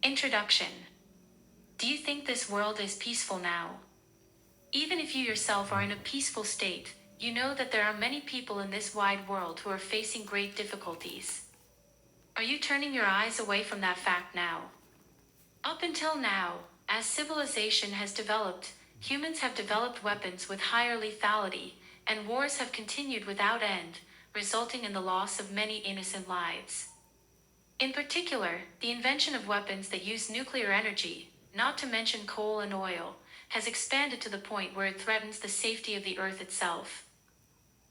Introduction. Do you think this world is peaceful now? Even if you yourself are in a peaceful state, you know that there are many people in this wide world who are facing great difficulties. Are you turning your eyes away from that fact now? Up until now, as civilization has developed, humans have developed weapons with higher lethality, and wars have continued without end, resulting in the loss of many innocent lives. In particular, the invention of weapons that use nuclear energy, not to mention coal and oil, has expanded to the point where it threatens the safety of the Earth itself.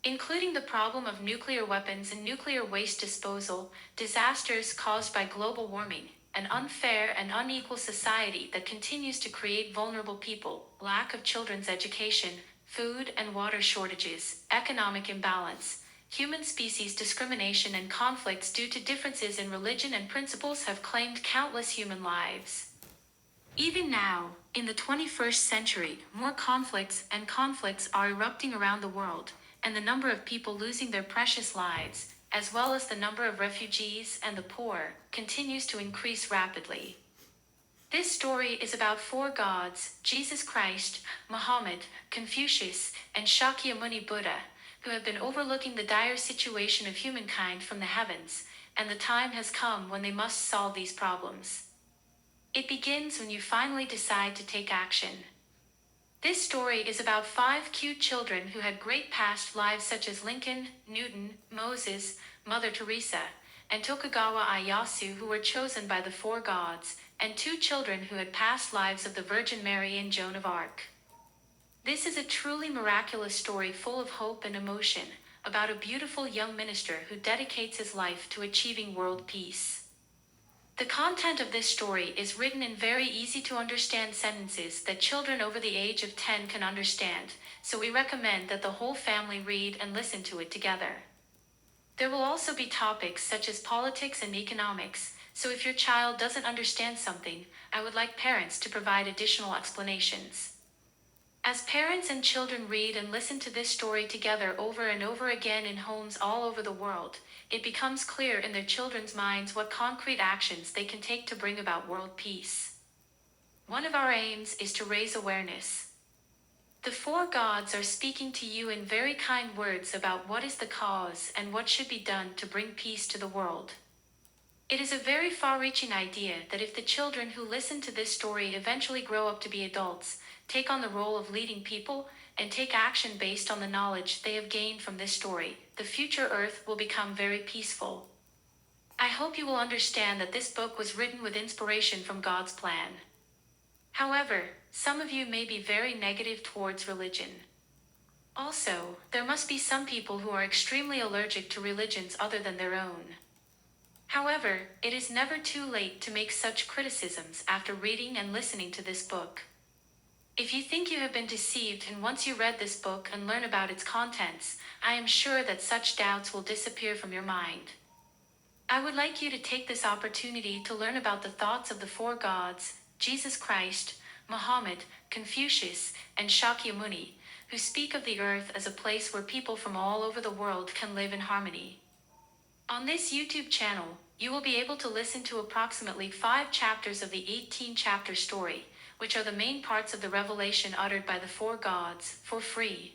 Including the problem of nuclear weapons and nuclear waste disposal, disasters caused by global warming, an unfair and unequal society that continues to create vulnerable people, lack of children's education, food and water shortages, economic imbalance, human species discrimination and conflicts due to differences in religion and principles have claimed countless human lives. Even now, in the 21st century, more conflicts are erupting around the world, and the number of people losing their precious lives, as well as the number of refugees and the poor, continues to increase rapidly. This story is about four gods, Jesus Christ, Muhammad, Confucius, and Shakyamuni Buddha, who have been overlooking the dire situation of humankind from the heavens, and the time has come when they must solve these problems. It begins when you finally decide to take action. This story is about 5 cute children who had great past lives such as Lincoln, Newton, Moses, Mother Teresa, and Tokugawa Ieyasu, who were chosen by the four gods, and 2 children who had past lives of the Virgin Mary and Joan of Arc. This is a truly miraculous story full of hope and emotion, about a beautiful young minister who dedicates his life to achieving world peace. The content of this story is written in very easy to understand sentences that children over the age of 10 can understand, so we recommend that the whole family read and listen to it together. There will also be topics such as politics and economics, so if your child doesn't understand something, I would like parents to provide additional explanations. As parents and children read and listen to this story together over and over again in homes all over the world, it becomes clear in their children's minds what concrete actions they can take to bring about world peace. One of our aims is to raise awareness. The four gods are speaking to you in very kind words about what is the cause and what should be done to bring peace to the world. It is a very far-reaching idea that if the children who listen to this story eventually grow up to be adults, take on the role of leading people, and take action based on the knowledge they have gained from this story, the future Earth will become very peaceful. I hope you will understand that this book was written with inspiration from God's plan. However, some of you may be very negative towards religion. Also, there must be some people who are extremely allergic to religions other than their own. However, it is never too late to make such criticisms after reading and listening to this book. If you think you have been deceived and once you read this book and learn about its contents, I am sure that such doubts will disappear from your mind. I would like you to take this opportunity to learn about the thoughts of the four gods, Jesus Christ, Muhammad, Confucius, and Shakyamuni, who speak of the earth as a place where people from all over the world can live in harmony. On this YouTube channel, you will be able to listen to approximately 5 chapters of the 18-chapter story, which are the main parts of the revelation uttered by the four gods, for free.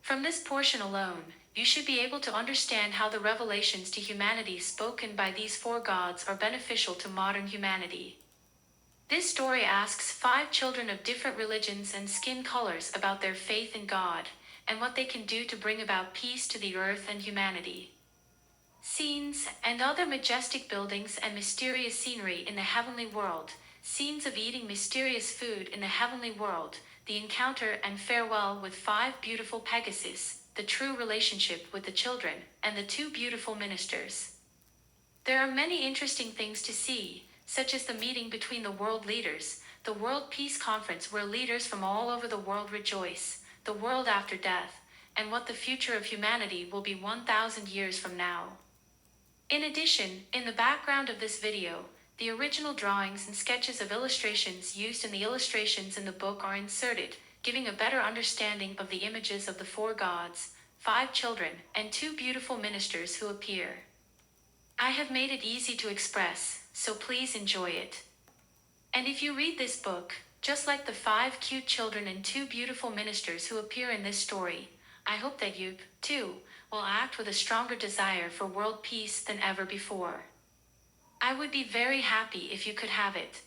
From this portion alone, you should be able to understand how the revelations to humanity spoken by these four gods are beneficial to modern humanity. This story asks 5 children of different religions and skin colors about their faith in God, and what they can do to bring about peace to the earth and humanity. Scenes and other majestic buildings and mysterious scenery in the heavenly world, scenes of eating mysterious food in the heavenly world, the encounter and farewell with 5 beautiful Pegasus, the true relationship with the children, and the 2 beautiful ministers. There are many interesting things to see, such as the meeting between the world leaders, the World Peace Conference where leaders from all over the world rejoice, the world after death, and what the future of humanity will be 1,000 years from now. In addition, in the background of this video, the original drawings and sketches of illustrations used in the illustrations in the book are inserted, giving a better understanding of the images of the four gods, 5 children, and 2 beautiful ministers who appear. I have made it easy to express, so please enjoy it. And if you read this book, just like the 5 cute children and 2 beautiful ministers who appear in this story, I hope that you, too, will act with a stronger desire for world peace than ever before. I would be very happy if you could have it.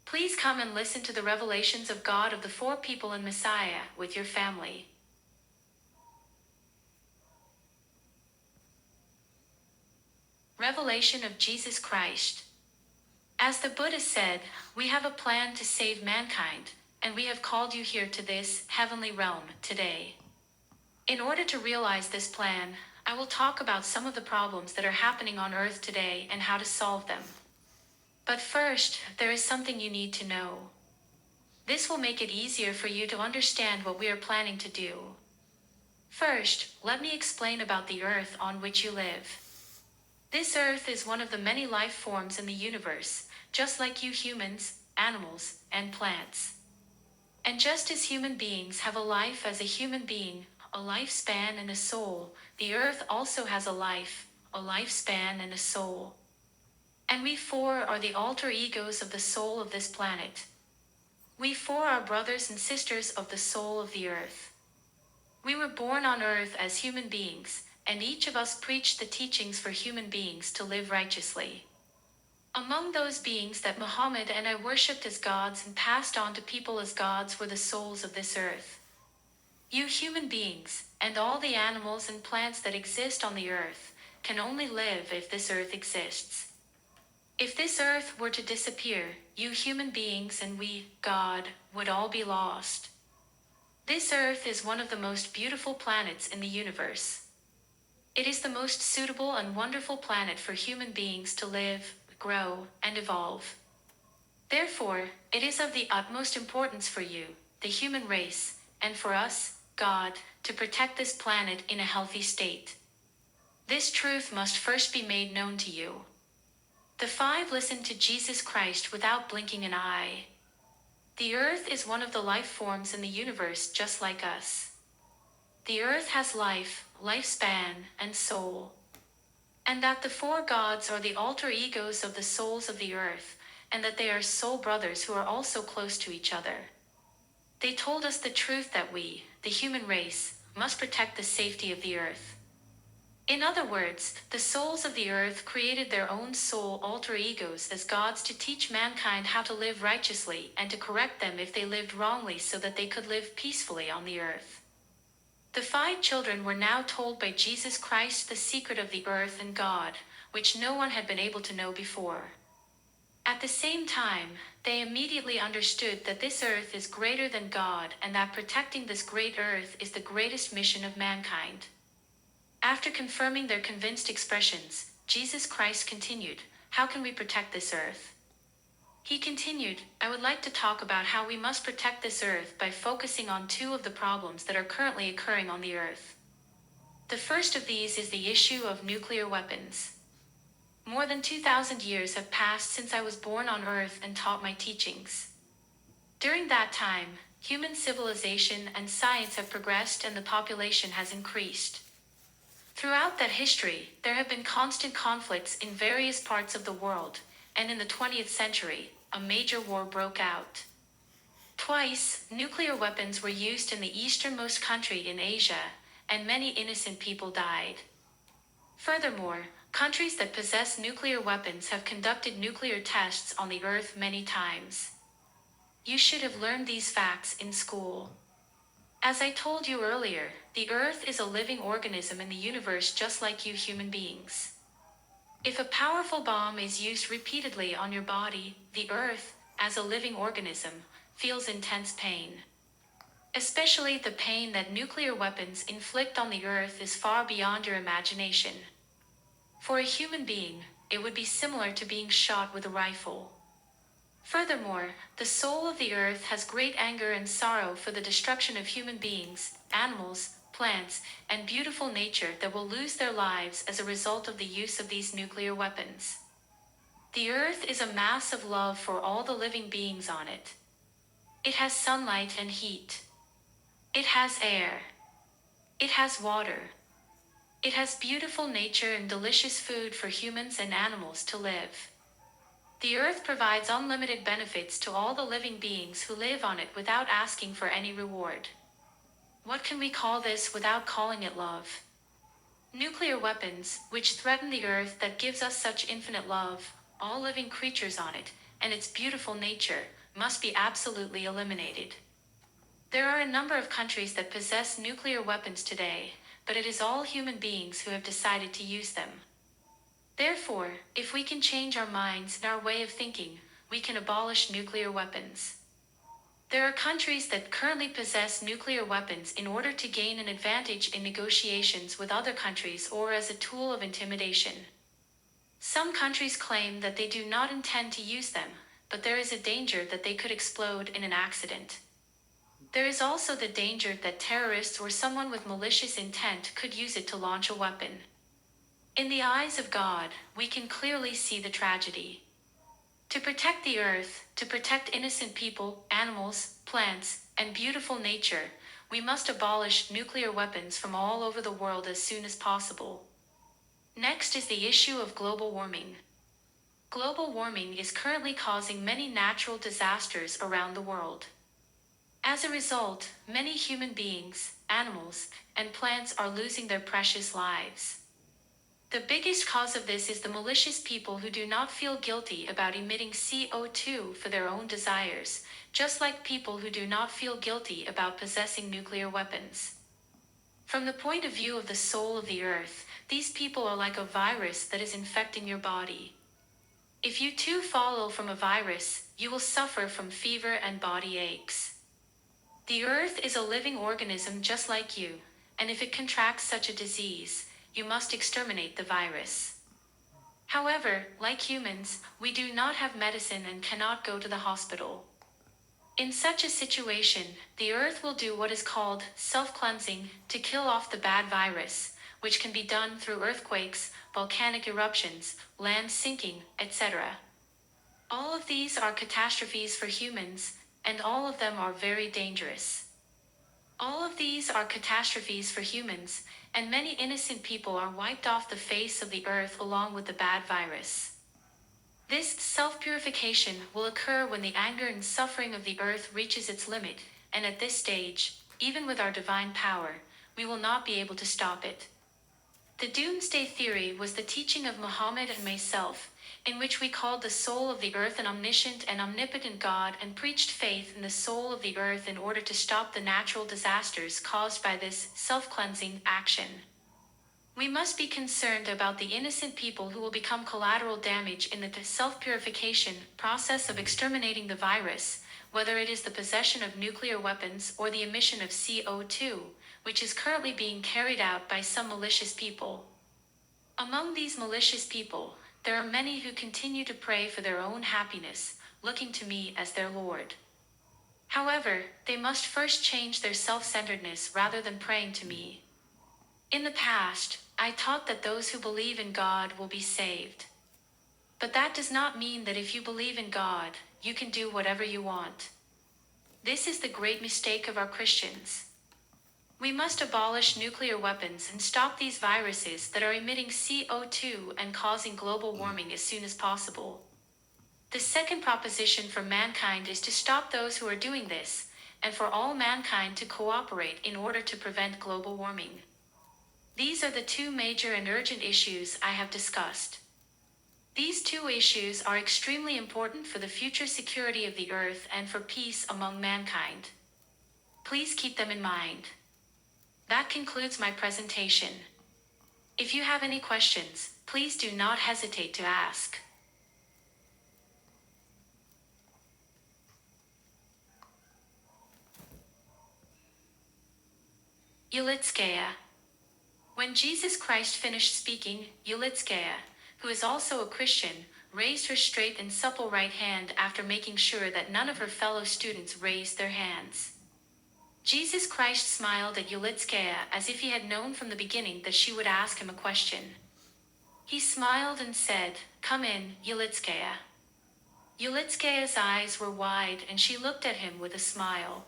Please come and listen to the revelations of God of the 4 people in Messiah with your family. Revelation of Jesus Christ. As the Buddha said, we have a plan to save mankind, and we have called you here to this heavenly realm today. In order to realize this plan, I will talk about some of the problems that are happening on Earth today and how to solve them. But first, there is something you need to know. This will make it easier for you to understand what we are planning to do. First, let me explain about the Earth on which you live. This Earth is one of the many life forms in the universe, just like you humans, animals, and plants. And just as human beings have a life as a human being, a lifespan and a soul, the Earth also has a life, a lifespan and a soul. And we 4 are the alter egos of the soul of this planet. We 4 are brothers and sisters of the soul of the Earth. We were born on Earth as human beings, and each of us preached the teachings for human beings to live righteously. Among those beings that Muhammad and I worshipped as gods and passed on to people as gods were the souls of this Earth. You human beings, and all the animals and plants that exist on the Earth, can only live if this Earth exists. If this Earth were to disappear, you human beings and we, God, would all be lost. This Earth is one of the most beautiful planets in the universe. It is the most suitable and wonderful planet for human beings to live, grow, and evolve. Therefore, it is of the utmost importance for you, the human race, and for us, God, to protect this planet in a healthy state. This truth must first be made known to you. The 5 listened to Jesus Christ without blinking an eye. The Earth is one of the life forms in the universe just like us. The Earth has life, lifespan, and soul. And that the 4 gods are the alter egos of the souls of the Earth, and that they are soul brothers who are also close to each other. They told us the truth that we, the human race, must protect the safety of the Earth. In other words, the souls of the Earth created their own soul alter egos as gods to teach mankind how to live righteously and to correct them if they lived wrongly so that they could live peacefully on the Earth. The 5 children were now told by Jesus Christ the secret of the Earth and God, which no one had been able to know before. At the same time, they immediately understood that this Earth is greater than God and that protecting this great Earth is the greatest mission of mankind. After confirming their convinced expressions, Jesus Christ continued, "How can we protect this Earth?" He continued, "I would like to talk about how we must protect this Earth by focusing on 2 of the problems that are currently occurring on the Earth. The first of these is the issue of nuclear weapons. More than 2,000 years have passed since I was born on Earth and taught my teachings. During that time, human civilization and science have progressed and the population has increased. Throughout that history, there have been constant conflicts in various parts of the world, and in the 20th century, a major war broke out. Twice, nuclear weapons were used in the easternmost country in Asia, and many innocent people died. Furthermore, countries that possess nuclear weapons have conducted nuclear tests on the Earth many times. You should have learned these facts in school. As I told you earlier, the Earth is a living organism in the universe just like you human beings. If a powerful bomb is used repeatedly on your body, the Earth, as a living organism, feels intense pain. Especially the pain that nuclear weapons inflict on the Earth is far beyond your imagination. For a human being, it would be similar to being shot with a rifle. Furthermore, the soul of the Earth has great anger and sorrow for the destruction of human beings, animals, plants, and beautiful nature that will lose their lives as a result of the use of these nuclear weapons. The Earth is a mass of love for all the living beings on it. It has sunlight and heat. It has air. It has water. It has beautiful nature and delicious food for humans and animals to live. The earth provides unlimited benefits to all the living beings who live on it without asking for any reward. What can we call this without calling it love? Nuclear weapons, which threaten the earth that gives us such infinite love, all living creatures on it, and its beautiful nature, must be absolutely eliminated. There are a number of countries that possess nuclear weapons today, but it is all human beings who have decided to use them. Therefore, if we can change our minds and our way of thinking, we can abolish nuclear weapons. There are countries that currently possess nuclear weapons in order to gain an advantage in negotiations with other countries or as a tool of intimidation. Some countries claim that they do not intend to use them, but there is a danger that they could explode in an accident. There is also the danger that terrorists or someone with malicious intent could use it to launch a weapon. In the eyes of God, we can clearly see the tragedy. To protect the earth, to protect innocent people, animals, plants, and beautiful nature, we must abolish nuclear weapons from all over the world as soon as possible. Next is the issue of global warming. Global warming is currently causing many natural disasters around the world. As a result, many human beings, animals, and plants are losing their precious lives. The biggest cause of this is the malicious people who do not feel guilty about emitting CO2 for their own desires, just like people who do not feel guilty about possessing nuclear weapons. From the point of view of the soul of the earth, these people are like a virus that is infecting your body. If you too fall ill from a virus, you will suffer from fever and body aches. The earth is a living organism just like you, and if it contracts such a disease, you must exterminate the virus. However, like humans, we do not have medicine and cannot go to the hospital. In such a situation, the earth will do what is called self-cleansing to kill off the bad virus, which can be done through earthquakes, volcanic eruptions, land sinking, etc. All of these are catastrophes for humans, and all of them are very dangerous. All of these are catastrophes for humans, and many innocent people are wiped off the face of the earth along with the bad virus. This self-purification will occur when the anger and suffering of the earth reaches its limit, and at this stage, even with our divine power, we will not be able to stop it. The doomsday theory was the teaching of Muhammad and myself, in which we called the soul of the earth an omniscient and omnipotent God and preached faith in the soul of the earth in order to stop the natural disasters caused by this self-cleansing action. We must be concerned about the innocent people who will become collateral damage in the self-purification process of exterminating the virus, whether it is the possession of nuclear weapons or the emission of CO2, which is currently being carried out by some malicious people. Among these malicious people, there are many who continue to pray for their own happiness, looking to me as their Lord. However, they must first change their self-centeredness rather than praying to me. In the past, I taught that those who believe in God will be saved. But that does not mean that if you believe in God, you can do whatever you want. This is the great mistake of our Christians. We must abolish nuclear weapons and stop these viruses that are emitting CO2 and causing global warming as soon as possible. The second proposition for mankind is to stop those who are doing this, and for all mankind to cooperate in order to prevent global warming. These are the two major and urgent issues I have discussed. These two issues are extremely important for the future security of the earth and for peace among mankind. Please keep them in mind. That concludes my presentation. If you have any questions, please do not hesitate to ask. Ulitskaya. When Jesus Christ finished speaking, Ulitskaya, who is also a Christian, raised her straight and supple right hand after making sure that none of her fellow students raised their hands. Jesus Christ smiled at Ulitskaya as if he had known from the beginning that she would ask him a question. He smiled and said, "Come in, Ulitskaya." Ulitskaya's eyes were wide and she looked at him with a smile.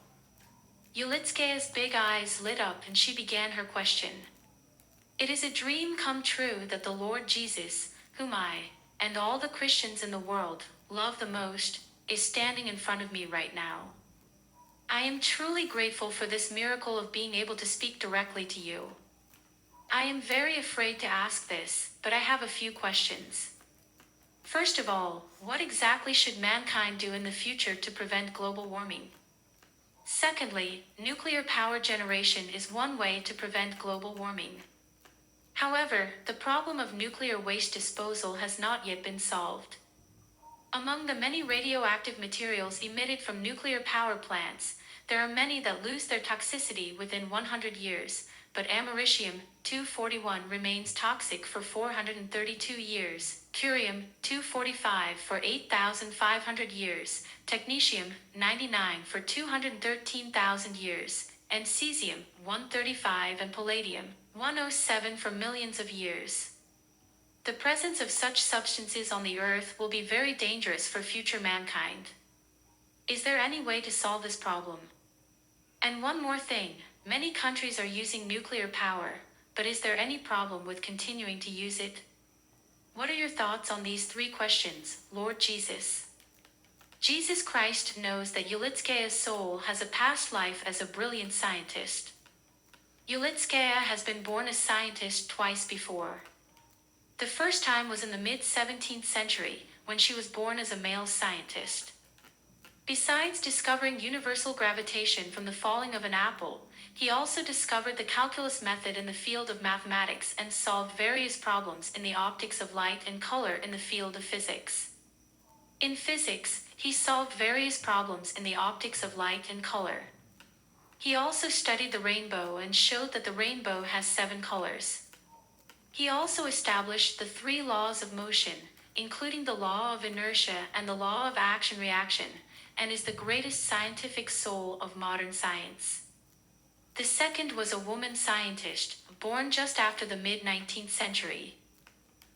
Ulitskaya's big eyes lit up and she began her question. It is a dream come true that the Lord Jesus, whom I and all the Christians in the world love the most, is standing in front of me right now. I am truly grateful for this miracle of being able to speak directly to you. I am very afraid to ask this, but I have a few questions. First of all, what exactly should mankind do in the future to prevent global warming? Secondly, nuclear power generation is one way to prevent global warming. However, the problem of nuclear waste disposal has not yet been solved. Among the many radioactive materials emitted from nuclear power plants, there are many that lose their toxicity within 100 years, but americium-241 remains toxic for 432 years, curium-245 for 8,500 years, technetium-99 for 213,000 years, and cesium-135 and palladium-107 for millions of years. The presence of such substances on the earth will be very dangerous for future mankind. Is there any way to solve this problem? And one more thing, many countries are using nuclear power, but is there any problem with continuing to use it? What are your thoughts on these three questions, Lord Jesus? Jesus Christ knows that Ulitskaya's soul has a past life as a brilliant scientist. Ulitskaya has been born a scientist twice before. The first time was in the mid-17th century, when she was born as a male scientist. Besides discovering universal gravitation from the falling of an apple, he also discovered the calculus method in the field of mathematics and solved various problems in the optics of light and color in the field of physics. In physics, he solved various problems in the optics of light and color. He also studied the rainbow and showed that the rainbow has 7 colors. He also established the 3 laws of motion, including the law of inertia and the law of action-reaction, and is the greatest scientific soul of modern science. The second was a woman scientist, born just after the mid-19th century.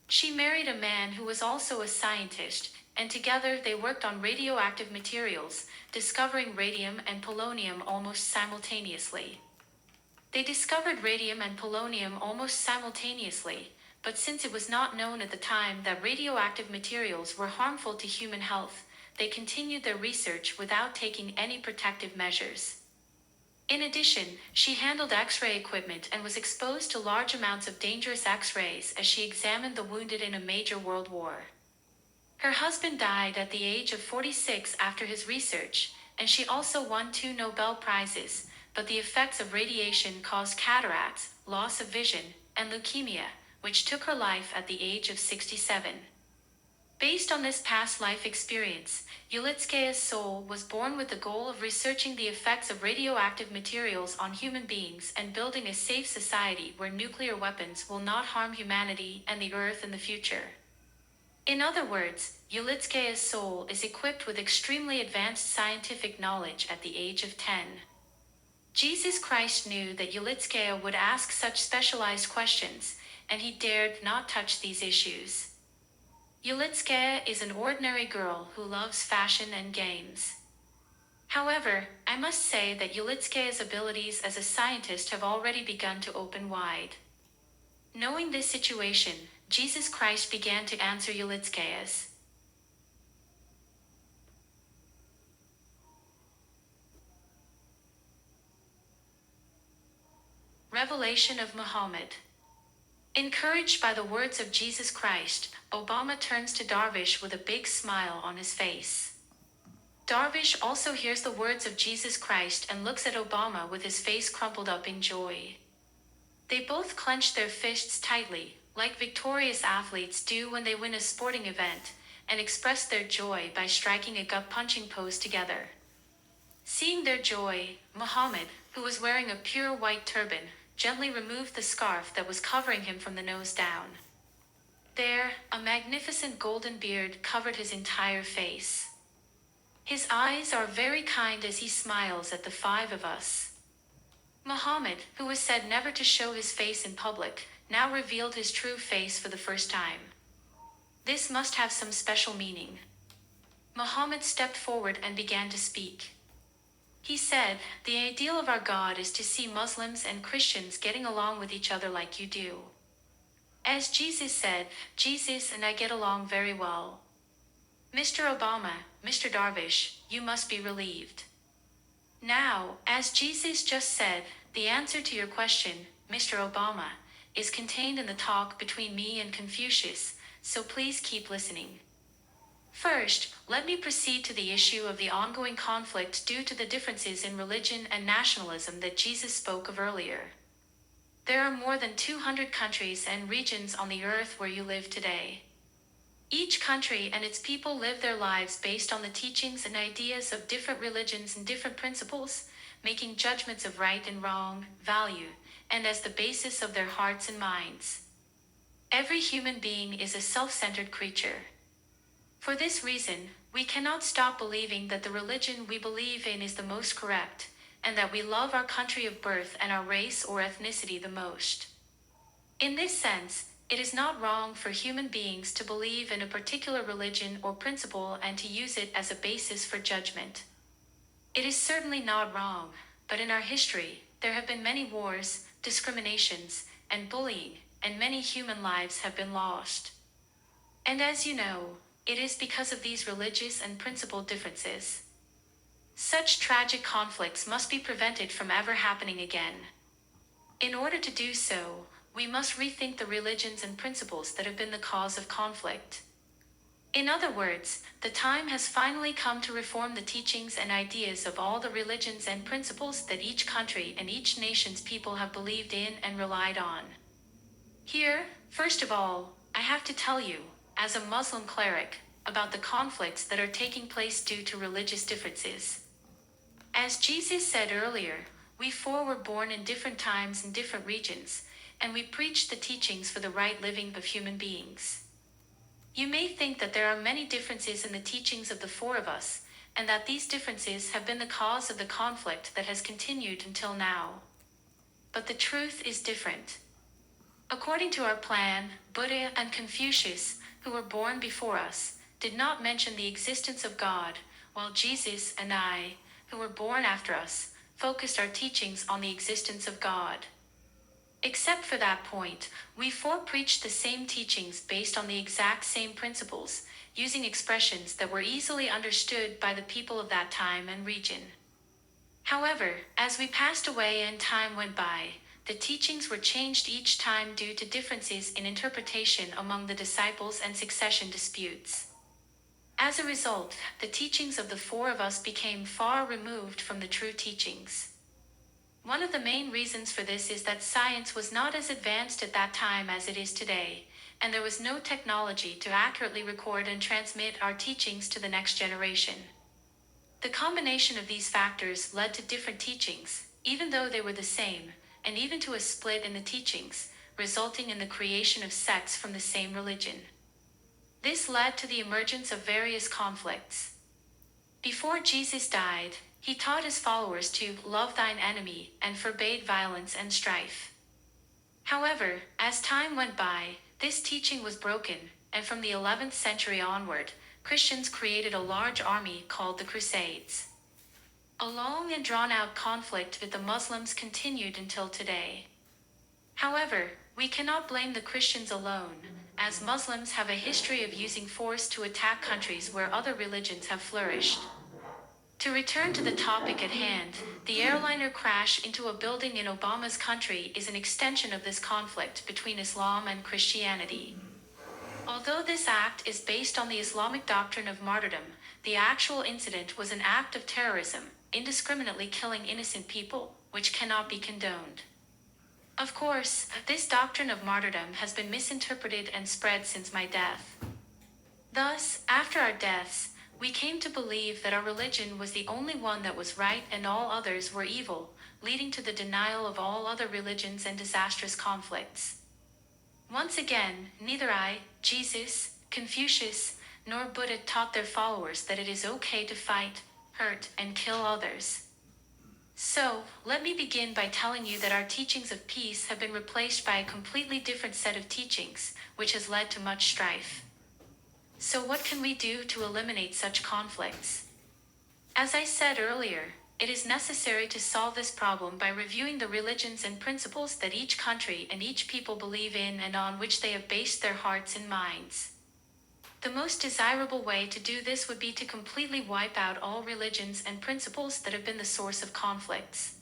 She married a man who was also a scientist, and together they worked on radioactive materials, discovering radium and polonium almost simultaneously. They discovered radium and polonium almost simultaneously, but since it was not known at the time that radioactive materials were harmful to human health, they continued their research without taking any protective measures. In addition, she handled X-ray equipment and was exposed to large amounts of dangerous X-rays as she examined the wounded in a major world war. Her husband died at the age of 46 after his research, and she also won 2 Nobel Prizes, but the effects of radiation caused cataracts, loss of vision, and leukemia, which took her life at the age of 67. Based on this past life experience, Ulitskaya's soul was born with the goal of researching the effects of radioactive materials on human beings and building a safe society where nuclear weapons will not harm humanity and the earth in the future. In other words, Ulitskaya's soul is equipped with extremely advanced scientific knowledge at the age of 10. Jesus Christ knew that Ulitskaya would ask such specialized questions, and he dared not touch these issues. Ulitskaya is an ordinary girl who loves fashion and games. However, I must say that Ulitskaya's abilities as a scientist have already begun to open wide. Knowing this situation, Jesus Christ began to answer Ulitskaya's revelation of Muhammad. Encouraged by the words of Jesus Christ, Obama turns to Darvish with a big smile on his face. Darvish also hears the words of Jesus Christ and looks at Obama with his face crumpled up in joy. They both clench their fists tightly, like victorious athletes do when they win a sporting event, and express their joy by striking a gut-punching pose together. Seeing their joy, Muhammad, who was wearing a pure white turban, gently removed the scarf that was covering him from the nose down. There, a magnificent golden beard covered his entire face. His eyes are very kind as he smiles at the 5 of us. Muhammad, who was said never to show his face in public, now revealed his true face for the first time. This must have some special meaning. Muhammad stepped forward and began to speak. He said, "The ideal of our God is to see Muslims and Christians getting along with each other like you do. As Jesus said, Jesus and I get along very well. Mr. Obama, Mr. Darvish, you must be relieved. Now, as Jesus just said, the answer to your question, Mr. Obama, is contained in the talk between me and Confucius, so please keep listening. First, let me proceed to the issue of the ongoing conflict due to the differences in religion and nationalism that Jesus spoke of earlier. There are more than 200 countries and regions on the earth where you live today. Each country and its people live their lives based on the teachings and ideas of different religions and different principles, making judgments of right and wrong, value, and as the basis of their hearts and minds. Every human being is a self-centered creature. For this reason, we cannot stop believing that the religion we believe in is the most correct, and that we love our country of birth and our race or ethnicity the most. In this sense, it is not wrong for human beings to believe in a particular religion or principle and to use it as a basis for judgment. It is certainly not wrong, but in our history, there have been many wars, discriminations, and bullying, and many human lives have been lost. And as you know, it is because of these religious and principle differences. Such tragic conflicts must be prevented from ever happening again. In order to do so, we must rethink the religions and principles that have been the cause of conflict. In other words, the time has finally come to reform the teachings and ideas of all the religions and principles that each country and each nation's people have believed in and relied on. Here, first of all, I have to tell you, as a Muslim cleric, about the conflicts that are taking place due to religious differences. As Jesus said earlier, we four were born in different times in different regions, and we preach the teachings for the right living of human beings. You may think that there are many differences in the teachings of the four of us, and that these differences have been the cause of the conflict that has continued until now. But the truth is different. According to our plan, Buddha and Confucius, who were born before us, did not mention the existence of God, while Jesus and I, who were born after us, focused our teachings on the existence of God. Except for that point, we four preached the same teachings based on the exact same principles, using expressions that were easily understood by the people of that time and region. However, as we passed away and time went by, the teachings were changed each time due to differences in interpretation among the disciples and succession disputes. As a result, the teachings of the four of us became far removed from the true teachings. One of the main reasons for this is that science was not as advanced at that time as it is today, and there was no technology to accurately record and transmit our teachings to the next generation. The combination of these factors led to different teachings, even though they were the same, and even to a split in the teachings, resulting in the creation of sects from the same religion. This led to the emergence of various conflicts. Before Jesus died, he taught his followers to love thine enemy and forbade violence and strife. However, as time went by, this teaching was broken, and from the 11th century onward, Christians created a large army called the Crusades. A long and drawn-out conflict with the Muslims continued until today. However, we cannot blame the Christians alone, as Muslims have a history of using force to attack countries where other religions have flourished. To return to the topic at hand, the airliner crash into a building in Obama's country is an extension of this conflict between Islam and Christianity. Although this act is based on the Islamic doctrine of martyrdom, the actual incident was an act of terrorism, indiscriminately killing innocent people, which cannot be condoned. Of course, this doctrine of martyrdom has been misinterpreted and spread since my death. Thus, after our deaths, we came to believe that our religion was the only one that was right and all others were evil, leading to the denial of all other religions and disastrous conflicts. Once again, neither I, Jesus, Confucius, nor Buddha taught their followers that it is okay to fight, hurt, and kill others. So, let me begin by telling you that our teachings of peace have been replaced by a completely different set of teachings, which has led to much strife. So what can we do to eliminate such conflicts? As I said earlier, it is necessary to solve this problem by reviewing the religions and principles that each country and each people believe in and on which they have based their hearts and minds. The most desirable way to do this would be to completely wipe out all religions and principles that have been the source of conflicts.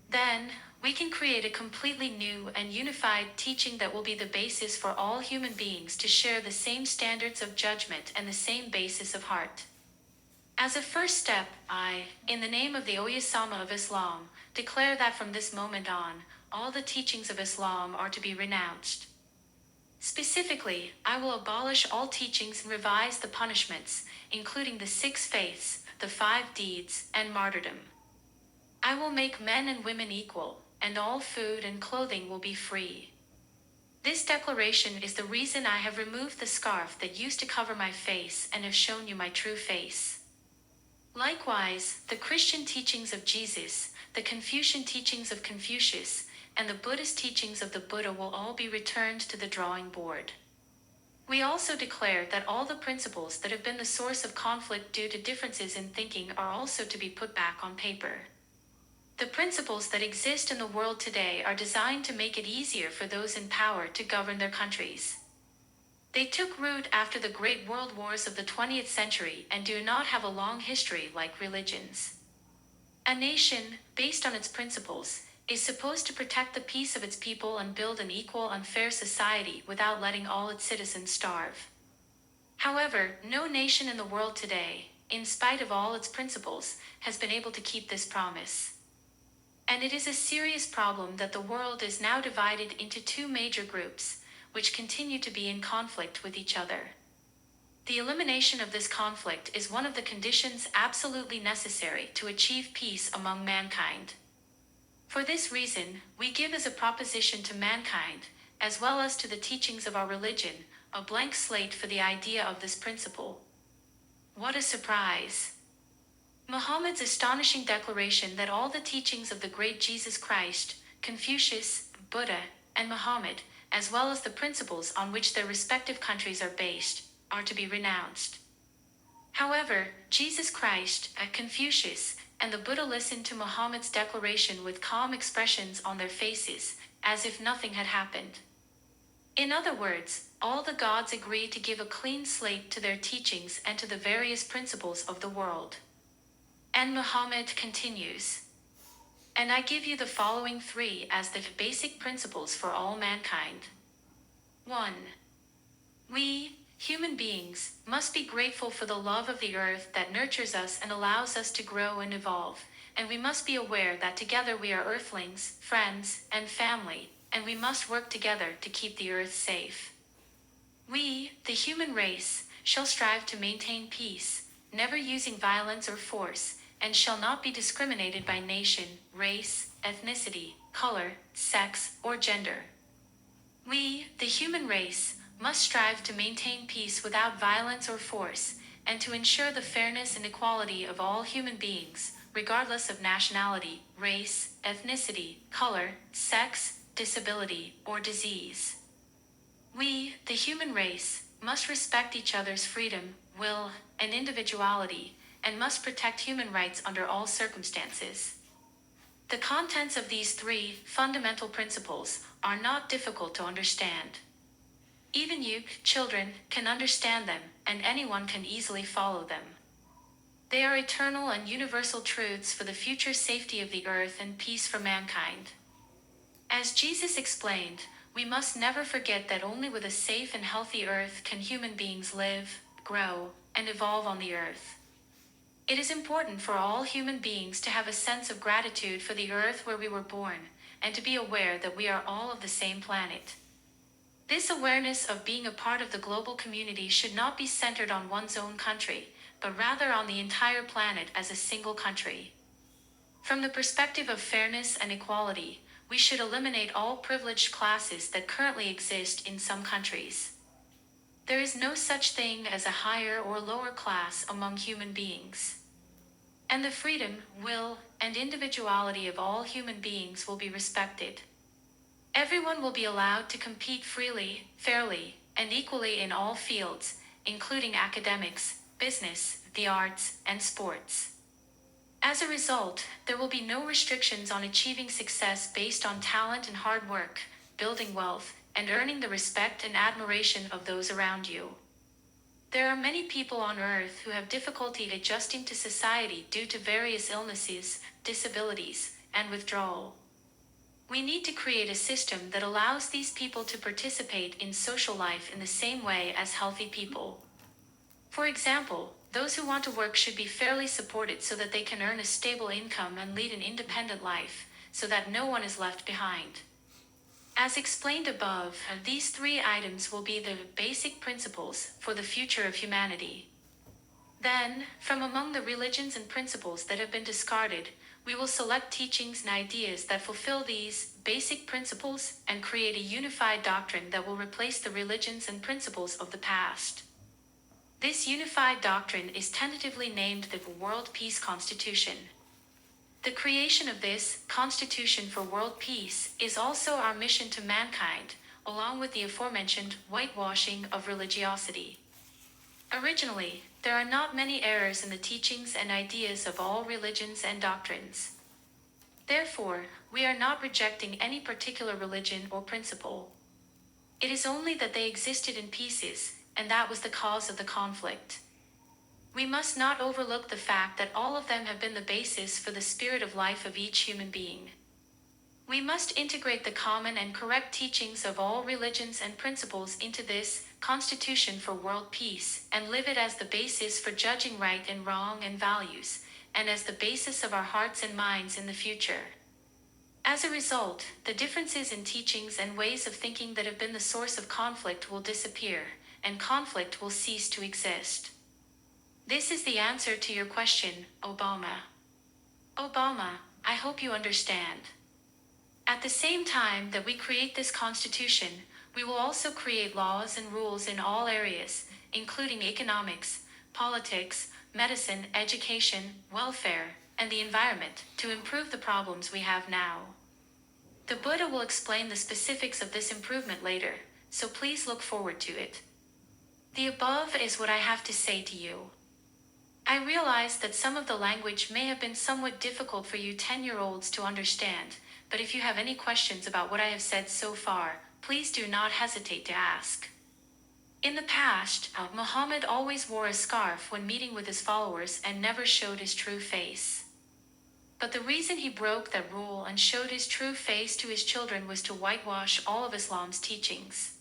Then, we can create a completely new and unified teaching that will be the basis for all human beings to share the same standards of judgment and the same basis of heart. As a first step, I, in the name of the Ieyasu of Islam, declare that from this moment on, all the teachings of Islam are to be renounced. Specifically, I will abolish all teachings and revise the punishments, including the 6 faiths, the 5 deeds, and martyrdom. I will make men and women equal, and all food and clothing will be free. This declaration is the reason I have removed the scarf that used to cover my face and have shown you my true face. Likewise, the Christian teachings of Jesus, the Confucian teachings of Confucius, and the Buddhist teachings of the Buddha will all be returned to the drawing board. We also declare that all the principles that have been the source of conflict due to differences in thinking are also to be put back on paper. The principles that exist in the world today are designed to make it easier for those in power to govern their countries. They took root after the great world wars of the 20th century and do not have a long history like religions. A nation, based on its principles, is supposed to protect the peace of its people and build an equal and fair society without letting all its citizens starve. However, no nation in the world today, in spite of all its principles, has been able to keep this promise. And it is a serious problem that the world is now divided into 2 major groups, which continue to be in conflict with each other. The elimination of this conflict is one of the conditions absolutely necessary to achieve peace among mankind. For this reason, we give as a proposition to mankind, as well as to the teachings of our religion, a blank slate for the idea of this principle. What a surprise! Muhammad's astonishing declaration that all the teachings of the great Jesus Christ, Confucius, Buddha, and Muhammad, as well as the principles on which their respective countries are based, are to be renounced. However, Jesus Christ, Confucius, and the Buddha listened to Muhammad's declaration with calm expressions on their faces, as if nothing had happened. In other words, all the gods agreed to give a clean slate to their teachings and to the various principles of the world. And Muhammad continues, "And I give you the following 3 as the basic principles for all mankind. 1. We, human beings, must be grateful for the love of the earth that nurtures us and allows us to grow and evolve, and we must be aware that together we are earthlings, friends, and family, and we must work together to keep the earth safe. We, the human race, shall strive to maintain peace, never using violence or force, and shall not be discriminated by nation, race, ethnicity, color, sex, or gender. We, the human race, must strive to maintain peace without violence or force, and to ensure the fairness and equality of all human beings, regardless of nationality, race, ethnicity, color, sex, disability, or disease. We, the human race, must respect each other's freedom, will, and individuality, and must protect human rights under all circumstances. The contents of these 3 fundamental principles are not difficult to understand. Even you, children, can understand them, and anyone can easily follow them. They are eternal and universal truths for the future safety of the earth and peace for mankind. As Jesus explained, we must never forget that only with a safe and healthy earth can human beings live, grow, and evolve on the earth. It is important for all human beings to have a sense of gratitude for the earth where we were born, and to be aware that we are all of the same planet. This awareness of being a part of the global community should not be centered on one's own country, but rather on the entire planet as a single country. From the perspective of fairness and equality, we should eliminate all privileged classes that currently exist in some countries. There is no such thing as a higher or lower class among human beings. And the freedom, will, and individuality of all human beings will be respected. Everyone will be allowed to compete freely, fairly, and equally in all fields, including academics, business, the arts, and sports. As a result, there will be no restrictions on achieving success based on talent and hard work, building wealth, and earning the respect and admiration of those around you. There are many people on Earth who have difficulty adjusting to society due to various illnesses, disabilities, and withdrawal. We need to create a system that allows these people to participate in social life in the same way as healthy people. For example, those who want to work should be fairly supported so that they can earn a stable income and lead an independent life, so that no one is left behind. As explained above, these three items will be the basic principles for the future of humanity. Then, from among the religions and principles that have been discarded, we will select teachings and ideas that fulfill these basic principles and create a unified doctrine that will replace the religions and principles of the past. This unified doctrine is tentatively named the World Peace Constitution. The creation of this Constitution for World Peace is also our mission to mankind, along with the aforementioned whitewashing of religiosity. Originally, there are not many errors in the teachings and ideas of all religions and doctrines. Therefore, we are not rejecting any particular religion or principle. It is only that they existed in pieces, and that was the cause of the conflict. We must not overlook the fact that all of them have been the basis for the spirit of life of each human being. We must integrate the common and correct teachings of all religions and principles into this Constitution for World Peace and live it as the basis for judging right and wrong and values, and as the basis of our hearts and minds in the future. As a result, the differences in teachings and ways of thinking that have been the source of conflict will disappear, and conflict will cease to exist. This is the answer to your question, Obama. Obama, I hope you understand. At the same time that we create this constitution, we will also create laws and rules in all areas, including economics, politics, medicine, education, welfare, and the environment, to improve the problems we have now. The Buddha will explain the specifics of this improvement later, so please look forward to it. The above is what I have to say to you. I realize that some of the language may have been somewhat difficult for you 10-year-olds to understand, but if you have any questions about what I have said so far, please do not hesitate to ask. In the past, Muhammad always wore a scarf when meeting with his followers and never showed his true face. But the reason he broke that rule and showed his true face to his children was to whitewash all of Islam's teachings.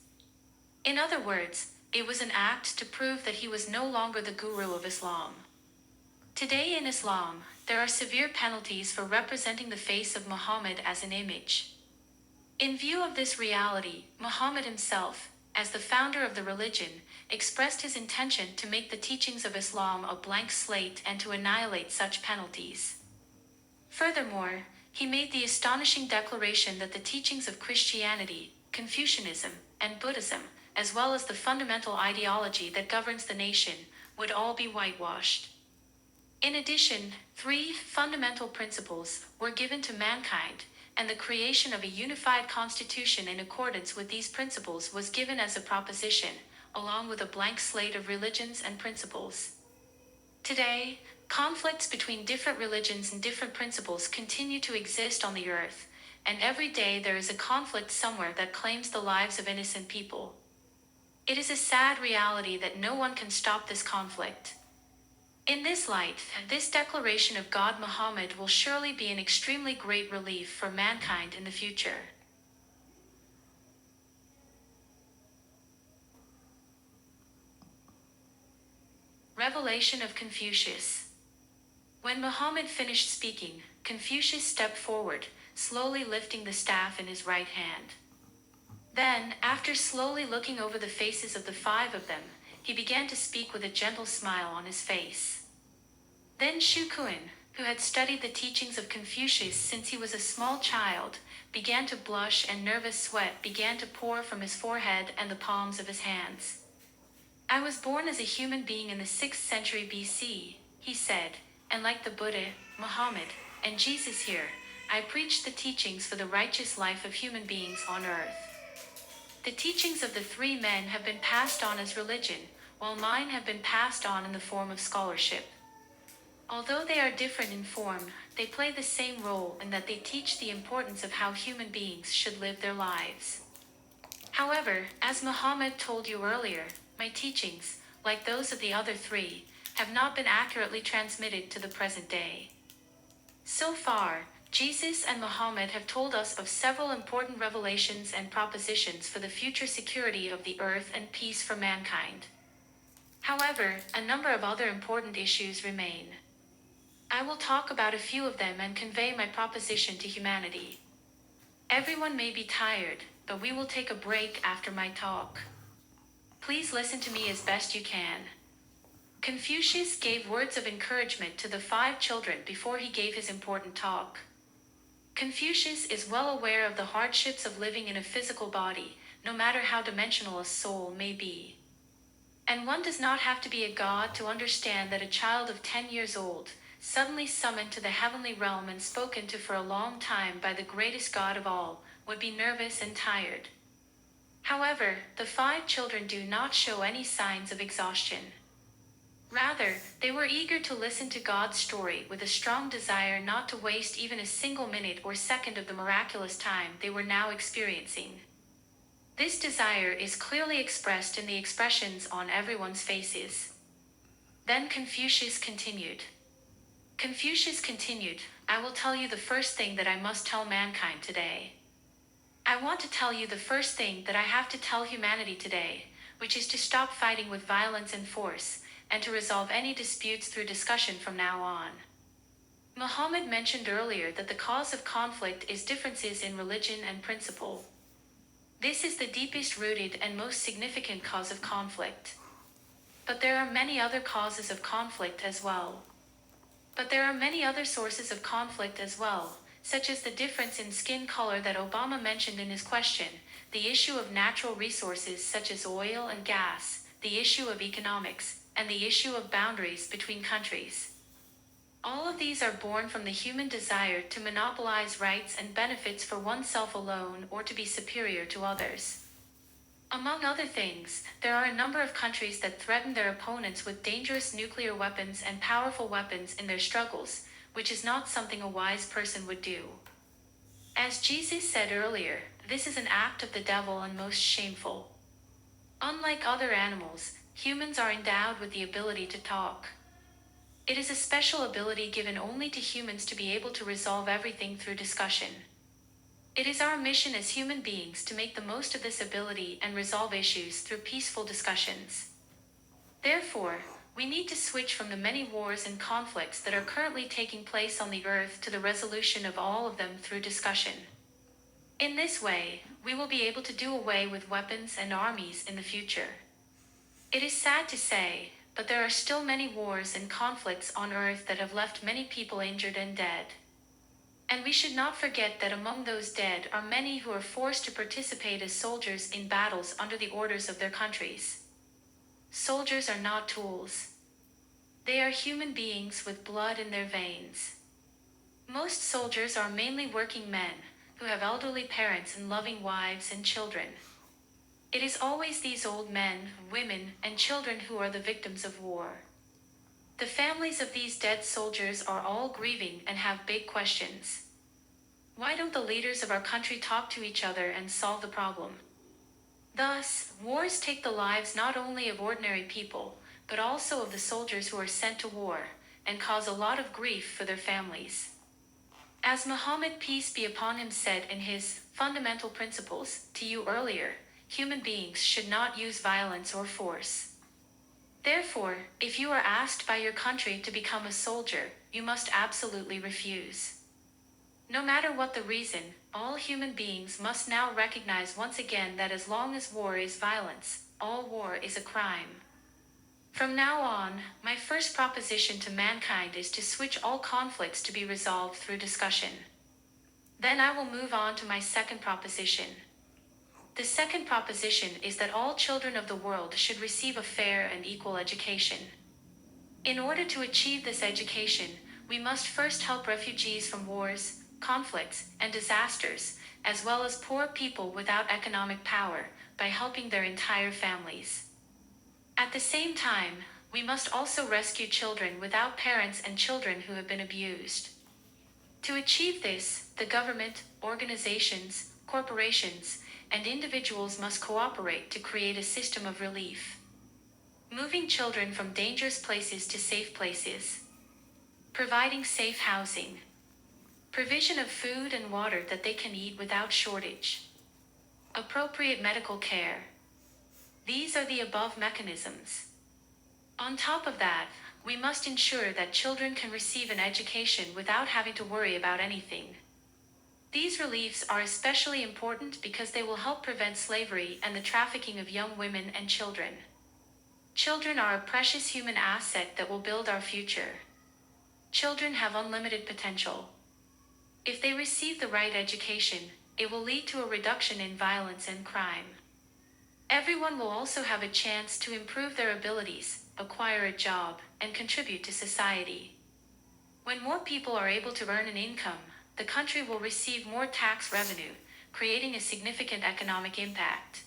In other words, it was an act to prove that he was no longer the guru of Islam. Today in Islam, there are severe penalties for representing the face of Muhammad as an image. In view of this reality, Muhammad himself, as the founder of the religion, expressed his intention to make the teachings of Islam a blank slate and to annihilate such penalties. Furthermore, he made the astonishing declaration that the teachings of Christianity, Confucianism, and Buddhism, as well as the fundamental ideology that governs the nation, would all be whitewashed. In addition, 3 fundamental principles were given to mankind, and the creation of a unified constitution in accordance with these principles was given as a proposition, along with a blank slate of religions and principles. Today, conflicts between different religions and different principles continue to exist on the earth, and every day there is a conflict somewhere that claims the lives of innocent people. It is a sad reality that no one can stop this conflict. In this light, this declaration of God Muhammad will surely be an extremely great relief for mankind in the future. Revelation of Confucius. When Muhammad finished speaking, Confucius stepped forward, slowly lifting the staff in his right hand. Then, after slowly looking over the faces of the 5 of them, he began to speak with a gentle smile on his face. Then Shu Kuan, who had studied the teachings of Confucius since he was a small child, began to blush and nervous sweat began to pour from his forehead and the palms of his hands. I was born as a human being in the 6th century BC, he said, and like the Buddha, Muhammad, and Jesus here, I preached the teachings for the righteous life of human beings on earth. The teachings of the 3 men have been passed on as religion, while mine have been passed on in the form of scholarship. Although they are different in form, they play the same role in that they teach the importance of how human beings should live their lives. However, as Muhammad told you earlier, my teachings, like those of the other three, have not been accurately transmitted to the present day. So far, Jesus and Muhammad have told us of several important revelations and propositions for the future security of the earth and peace for mankind. However, a number of other important issues remain. I will talk about a few of them and convey my proposition to humanity. Everyone may be tired, but we will take a break after my talk. Please listen to me as best you can. Confucius gave words of encouragement to the 5 children before he gave his important talk. Confucius is well aware of the hardships of living in a physical body, no matter how dimensional a soul may be. And one does not have to be a god to understand that a child of 10 years old, suddenly summoned to the heavenly realm and spoken to for a long time by the greatest god of all, would be nervous and tired. However, the 5 children do not show any signs of exhaustion. Rather, they were eager to listen to God's story with a strong desire not to waste even a single minute or second of the miraculous time they were now experiencing. This desire is clearly expressed in the expressions on everyone's faces. Then Confucius continued. I will tell you the first thing that I must tell mankind today. I want to tell you the first thing that I have to tell humanity today, which is to stop fighting with violence and force, and to resolve any disputes through discussion from now on. Muhammad mentioned earlier that the cause of conflict is differences in religion and principle. This is the deepest rooted and most significant cause of conflict. But there are many other causes of conflict as well. There are many other sources of conflict as well, such as the difference in skin color that Obama mentioned in his question, the issue of natural resources such as oil and gas, the issue of economics, and the issue of boundaries between countries. All of these are born from the human desire to monopolize rights and benefits for oneself alone or to be superior to others. Among other things, there are a number of countries that threaten their opponents with dangerous nuclear weapons and powerful weapons in their struggles, which is not something a wise person would do. As Jesus said earlier, this is an act of the devil and most shameful. Unlike other animals, humans are endowed with the ability to talk. It is a special ability given only to humans to be able to resolve everything through discussion. It is our mission as human beings to make the most of this ability and resolve issues through peaceful discussions. Therefore, we need to switch from the many wars and conflicts that are currently taking place on the earth to the resolution of all of them through discussion. In this way, we will be able to do away with weapons and armies in the future. It is sad to say, but there are still many wars and conflicts on earth that have left many people injured and dead. And we should not forget that among those dead are many who are forced to participate as soldiers in battles under the orders of their countries. Soldiers are not tools. They are human beings with blood in their veins. Most soldiers are mainly working men, who have elderly parents and loving wives and children. It is always these old men, women, and children who are the victims of war. The families of these dead soldiers are all grieving and have big questions. Why don't the leaders of our country talk to each other and solve the problem? Thus, wars take the lives not only of ordinary people, but also of the soldiers who are sent to war, and cause a lot of grief for their families. As Muhammad, peace be upon him, said in his fundamental principles to you earlier, human beings should not use violence or force. Therefore, if you are asked by your country to become a soldier, you must absolutely refuse. No matter what the reason, all human beings must now recognize once again that as long as war is violence, all war is a crime. From now on, my first proposition to mankind is to switch all conflicts to be resolved through discussion. Then I will move on to my second proposition. The second proposition is that all children of the world should receive a fair and equal education. In order to achieve this education, we must first help refugees from wars, conflicts, and disasters, as well as poor people without economic power, by helping their entire families. At the same time, we must also rescue children without parents and children who have been abused. To achieve this, the government, organizations, corporations, and individuals must cooperate to create a system of relief. Moving children from dangerous places to safe places. Providing safe housing. Provision of food and water that they can eat without shortage. Appropriate medical care. These are the above mechanisms. On top of that, we must ensure that children can receive an education without having to worry about anything. These reliefs are especially important because they will help prevent slavery and the trafficking of young women and children. Children are a precious human asset that will build our future. Children have unlimited potential. If they receive the right education, it will lead to a reduction in violence and crime. Everyone will also have a chance to improve their abilities, acquire a job, and contribute to society. When more people are able to earn an income, the country will receive more tax revenue, creating a significant economic impact.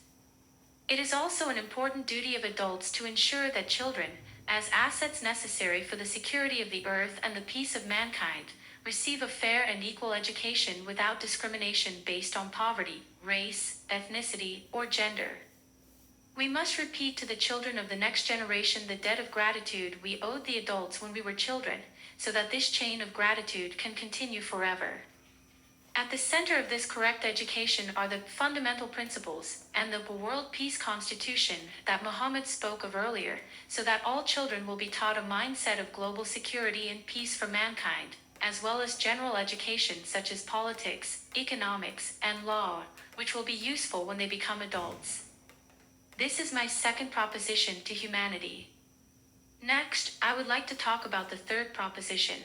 It is also an important duty of adults to ensure that children, as assets necessary for the security of the earth and the peace of mankind, receive a fair and equal education without discrimination based on poverty, race, ethnicity, or gender. We must repeat to the children of the next generation the debt of gratitude we owed the adults when we were children, so that this chain of gratitude can continue forever. At the center of this correct education are the fundamental principles and the World Peace Constitution that Muhammad spoke of earlier, so that all children will be taught a mindset of global security and peace for mankind, as well as general education such as politics, economics, and law, which will be useful when they become adults. This is my second proposition to humanity. Next, I would like to talk about the third proposition.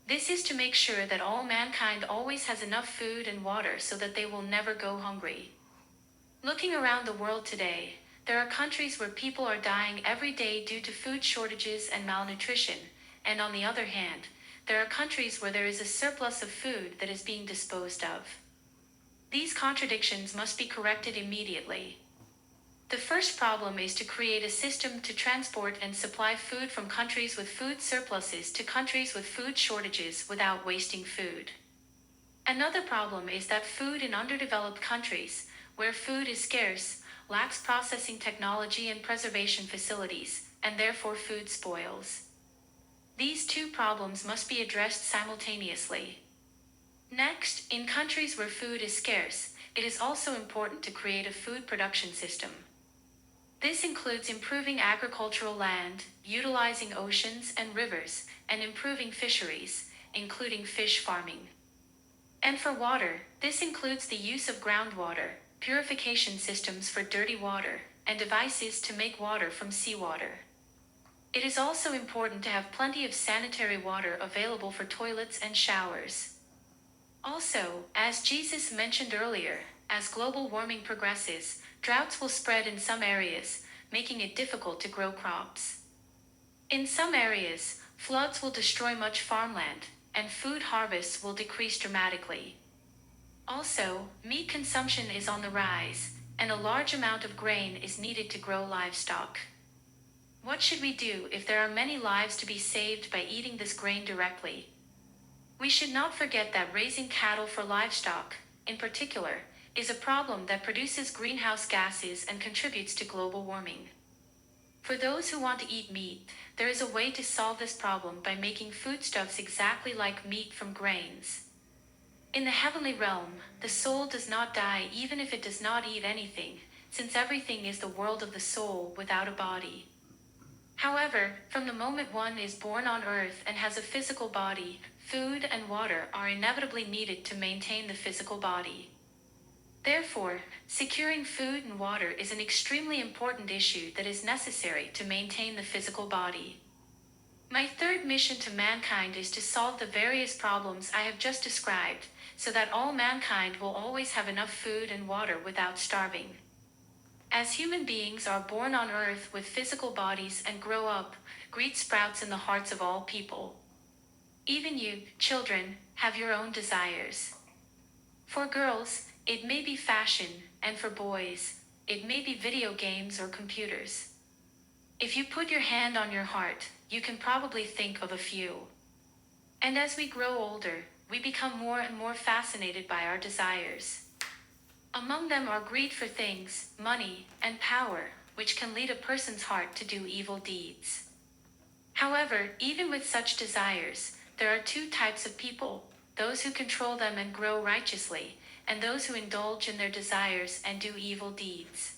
This is to make sure that all mankind always has enough food and water so that they will never go hungry. Looking around the world today, there are countries where people are dying every day due to food shortages and malnutrition, and on the other hand, there are countries where there is a surplus of food that is being disposed of. These contradictions must be corrected immediately. The first problem is to create a system to transport and supply food from countries with food surpluses to countries with food shortages without wasting food. Another problem is that food in underdeveloped countries, where food is scarce, lacks processing technology and preservation facilities, and therefore food spoils. These two problems must be addressed simultaneously. Next, in countries where food is scarce, it is also important to create a food production system. This includes improving agricultural land, utilizing oceans and rivers, and improving fisheries, including fish farming. And for water, this includes the use of groundwater, purification systems for dirty water, and devices to make water from seawater. It is also important to have plenty of sanitary water available for toilets and showers. Also, as Jesus mentioned earlier, as global warming progresses, droughts will spread in some areas, making it difficult to grow crops. In some areas, floods will destroy much farmland, and food harvests will decrease dramatically. Also, meat consumption is on the rise, and a large amount of grain is needed to grow livestock. What should we do if there are many lives to be saved by eating this grain directly? We should not forget that raising cattle for livestock, in particular, is a problem that produces greenhouse gases and contributes to global warming. For those who want to eat meat, there is a way to solve this problem by making foodstuffs exactly like meat from grains. In the heavenly realm, the soul does not die even if it does not eat anything, since everything is the world of the soul without a body. However, from the moment one is born on earth and has a physical body, food and water are inevitably needed to maintain the physical body. Therefore, securing food and water is an extremely important issue that is necessary to maintain the physical body. My third mission to mankind is to solve the various problems I have just described, so that all mankind will always have enough food and water without starving. As human beings are born on earth with physical bodies and grow up, greed sprouts in the hearts of all people. Even you, children, have your own desires. For girls, it may be fashion, and for boys, it may be video games or computers. If you put your hand on your heart, you can probably think of a few. And as we grow older, we become more and more fascinated by our desires. Among them are greed for things, money, and power, which can lead a person's heart to do evil deeds. However, even with such desires, there are two types of people: those who control them and grow righteously, and those who indulge in their desires and do evil deeds.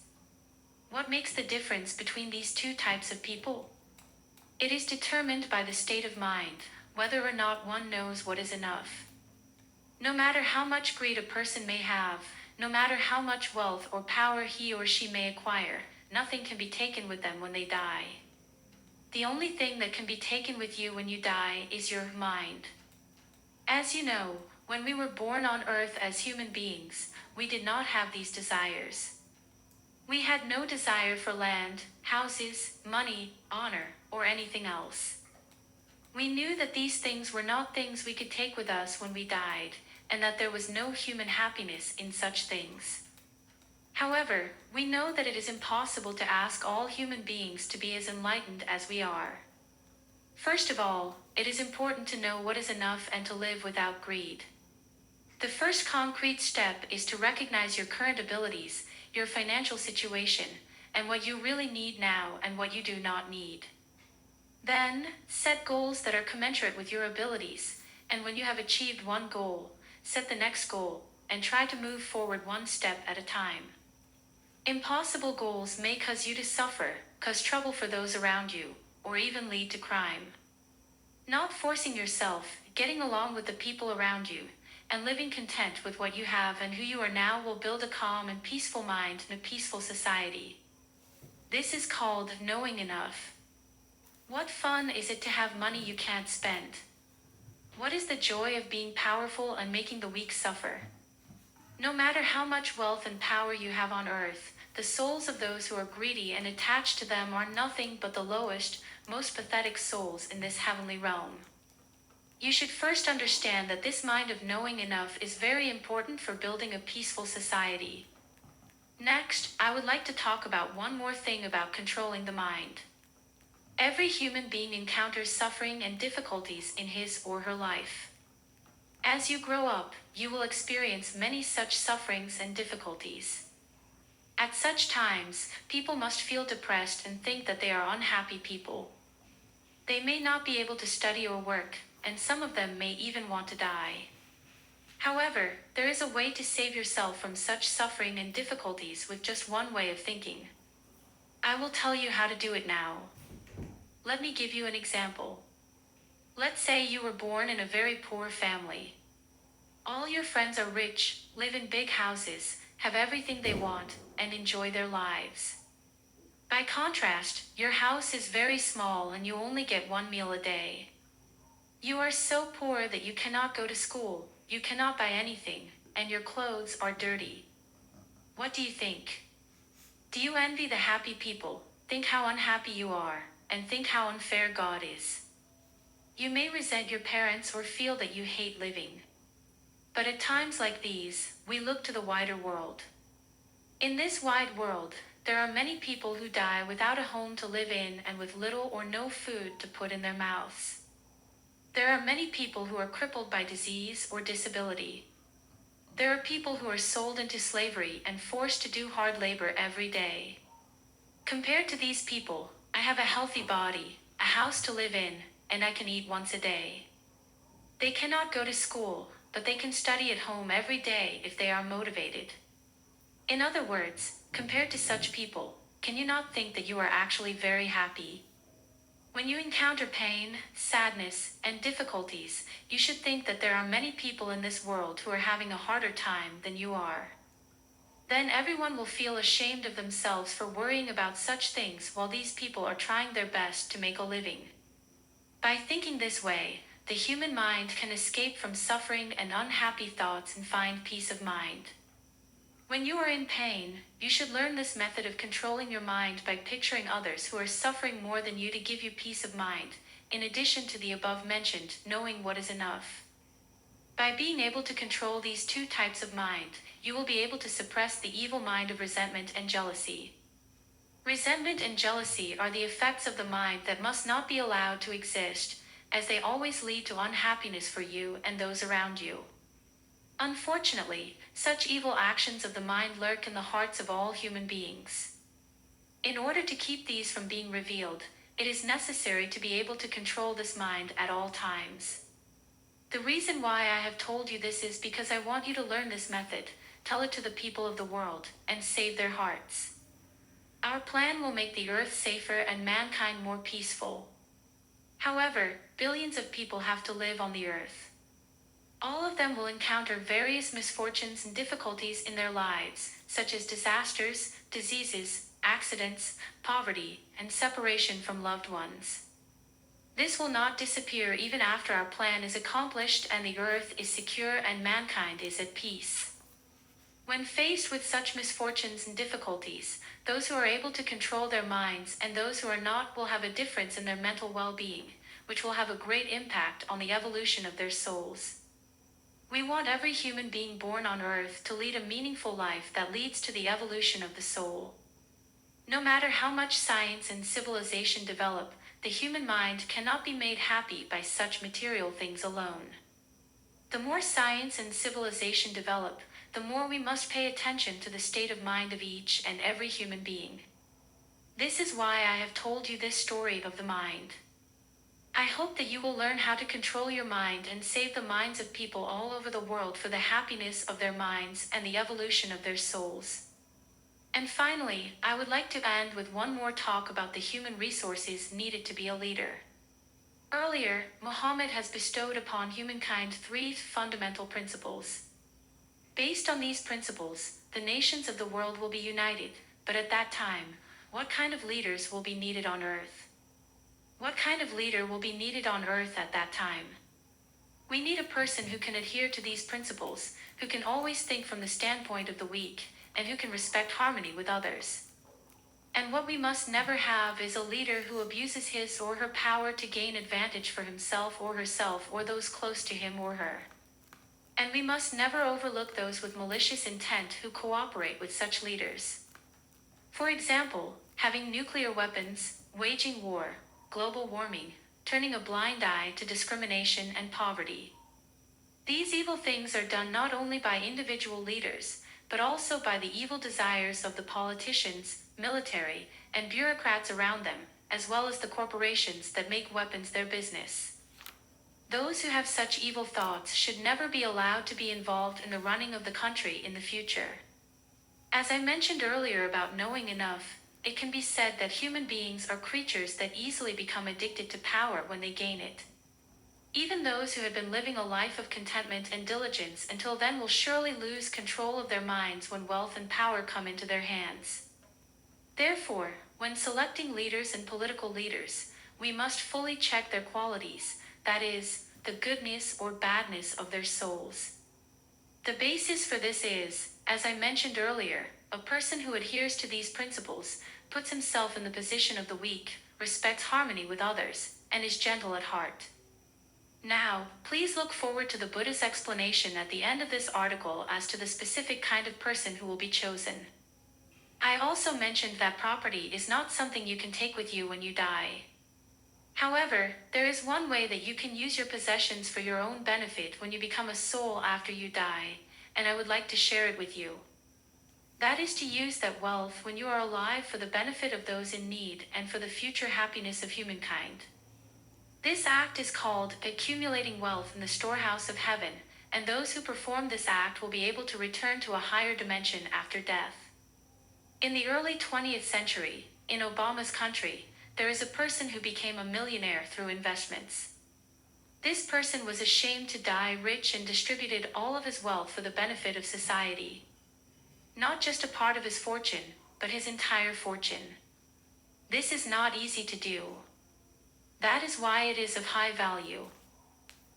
What makes the difference between these two types of people? It is determined by the state of mind, whether or not one knows what is enough. No matter how much greed a person may have, no matter how much wealth or power he or she may acquire, nothing can be taken with them when they die. The only thing that can be taken with you when you die is your mind. As you know, when we were born on earth as human beings, we did not have these desires. We had no desire for land, houses, money, honor, or anything else. We knew that these things were not things we could take with us when we died, and that there was no human happiness in such things. However, we know that it is impossible to ask all human beings to be as enlightened as we are. First of all, it is important to know what is enough and to live without greed. The first concrete step is to recognize your current abilities, your financial situation, and what you really need now and what you do not need. Then, set goals that are commensurate with your abilities, and when you have achieved one goal, set the next goal, and try to move forward one step at a time. Impossible goals may cause you to suffer, cause trouble for those around you, or even lead to crime. Not forcing yourself, getting along with the people around you, and living content with what you have and who you are now will build a calm and peaceful mind in a peaceful society. This is called knowing enough. What fun is it to have money you can't spend? What is the joy of being powerful and making the weak suffer? No matter how much wealth and power you have on earth, the souls of those who are greedy and attached to them are nothing but the lowest, most pathetic souls in this heavenly realm. You should first understand that this mind of knowing enough is very important for building a peaceful society. Next, I would like to talk about one more thing about controlling the mind. Every human being encounters suffering and difficulties in his or her life. As you grow up, you will experience many such sufferings and difficulties. At such times, people must feel depressed and think that they are unhappy people. They may not be able to study or work, and some of them may even want to die. However, there is a way to save yourself from such suffering and difficulties with just one way of thinking. I will tell you how to do it now. Let me give you an example. Let's say you were born in a very poor family. All your friends are rich, live in big houses, have everything they want, and enjoy their lives. By contrast, your house is very small and you only get one meal a day. You are so poor that you cannot go to school, you cannot buy anything, and your clothes are dirty. What do you think? Do you envy the happy people, think how unhappy you are, and think how unfair God is? You may resent your parents or feel that you hate living. But at times like these, we look to the wider world. In this wide world, there are many people who die without a home to live in and with little or no food to put in their mouths. There are many people who are crippled by disease or disability. There are people who are sold into slavery and forced to do hard labor every day. Compared to these people, I have a healthy body, a house to live in, and I can eat once a day. They cannot go to school, but they can study at home every day if they are motivated. In other words, compared to such people, can you not think that you are actually very happy? When you encounter pain, sadness, and difficulties, you should think that there are many people in this world who are having a harder time than you are. Then everyone will feel ashamed of themselves for worrying about such things while these people are trying their best to make a living. By thinking this way, the human mind can escape from suffering and unhappy thoughts and find peace of mind. When you are in pain, you should learn this method of controlling your mind by picturing others who are suffering more than you to give you peace of mind, in addition to the above mentioned, knowing what is enough. By being able to control these two types of mind, you will be able to suppress the evil mind of resentment and jealousy. Resentment and jealousy are the effects of the mind that must not be allowed to exist, as they always lead to unhappiness for you and those around you. Unfortunately, such evil actions of the mind lurk in the hearts of all human beings. In order to keep these from being revealed, it is necessary to be able to control this mind at all times. The reason why I have told you this is because I want you to learn this method, tell it to the people of the world, and save their hearts. Our plan will make the earth safer and mankind more peaceful. However, billions of people have to live on the earth. All of them will encounter various misfortunes and difficulties in their lives, such as disasters, diseases, accidents, poverty, and separation from loved ones. This will not disappear even after our plan is accomplished and the earth is secure and mankind is at peace. When faced with such misfortunes and difficulties, those who are able to control their minds and those who are not will have a difference in their mental well-being, which will have a great impact on the evolution of their souls. We want every human being born on earth to lead a meaningful life that leads to the evolution of the soul. No matter how much science and civilization develop, the human mind cannot be made happy by such material things alone. The more science and civilization develop, the more we must pay attention to the state of mind of each and every human being. This is why I have told you this story of the mind. I hope that you will learn how to control your mind and save the minds of people all over the world for the happiness of their minds and the evolution of their souls. And finally, I would like to end with one more talk about the human resources needed to be a leader. Earlier, Muhammad has bestowed upon humankind 3 fundamental principles. Based on these principles, the nations of the world will be united, but at that time, what kind of leaders will be needed on earth? What kind of leader will be needed on earth at that time? We need a person who can adhere to these principles, who can always think from the standpoint of the weak, and who can respect harmony with others. And what we must never have is a leader who abuses his or her power to gain advantage for himself or herself or those close to him or her. And we must never overlook those with malicious intent who cooperate with such leaders. For example, having nuclear weapons, waging war, global warming, turning a blind eye to discrimination and poverty. These evil things are done not only by individual leaders, but also by the evil desires of the politicians, military, and bureaucrats around them, as well as the corporations that make weapons their business. Those who have such evil thoughts should never be allowed to be involved in the running of the country in the future. As I mentioned earlier about knowing enough, it can be said that human beings are creatures that easily become addicted to power when they gain it. Even those who had been living a life of contentment and diligence until then will surely lose control of their minds when wealth and power come into their hands. Therefore, when selecting leaders and political leaders, we must fully check their qualities, that is, the goodness or badness of their souls. The basis for this is, as I mentioned earlier, a person who adheres to these principles, puts himself in the position of the weak, respects harmony with others, and is gentle at heart. Now, please look forward to the Buddha's explanation at the end of this article as to the specific kind of person who will be chosen. I also mentioned that property is not something you can take with you when you die. However, there is one way that you can use your possessions for your own benefit when you become a soul after you die, and I would like to share it with you. That is to use that wealth when you are alive for the benefit of those in need and for the future happiness of humankind. This act is called accumulating wealth in the storehouse of heaven, and those who perform this act will be able to return to a higher dimension after death. In the early 20th century, in Obama's country, there is a person who became a millionaire through investments. This person was ashamed to die rich and distributed all of his wealth for the benefit of society. Not just a part of his fortune, but his entire fortune. This is not easy to do. That is why it is of high value.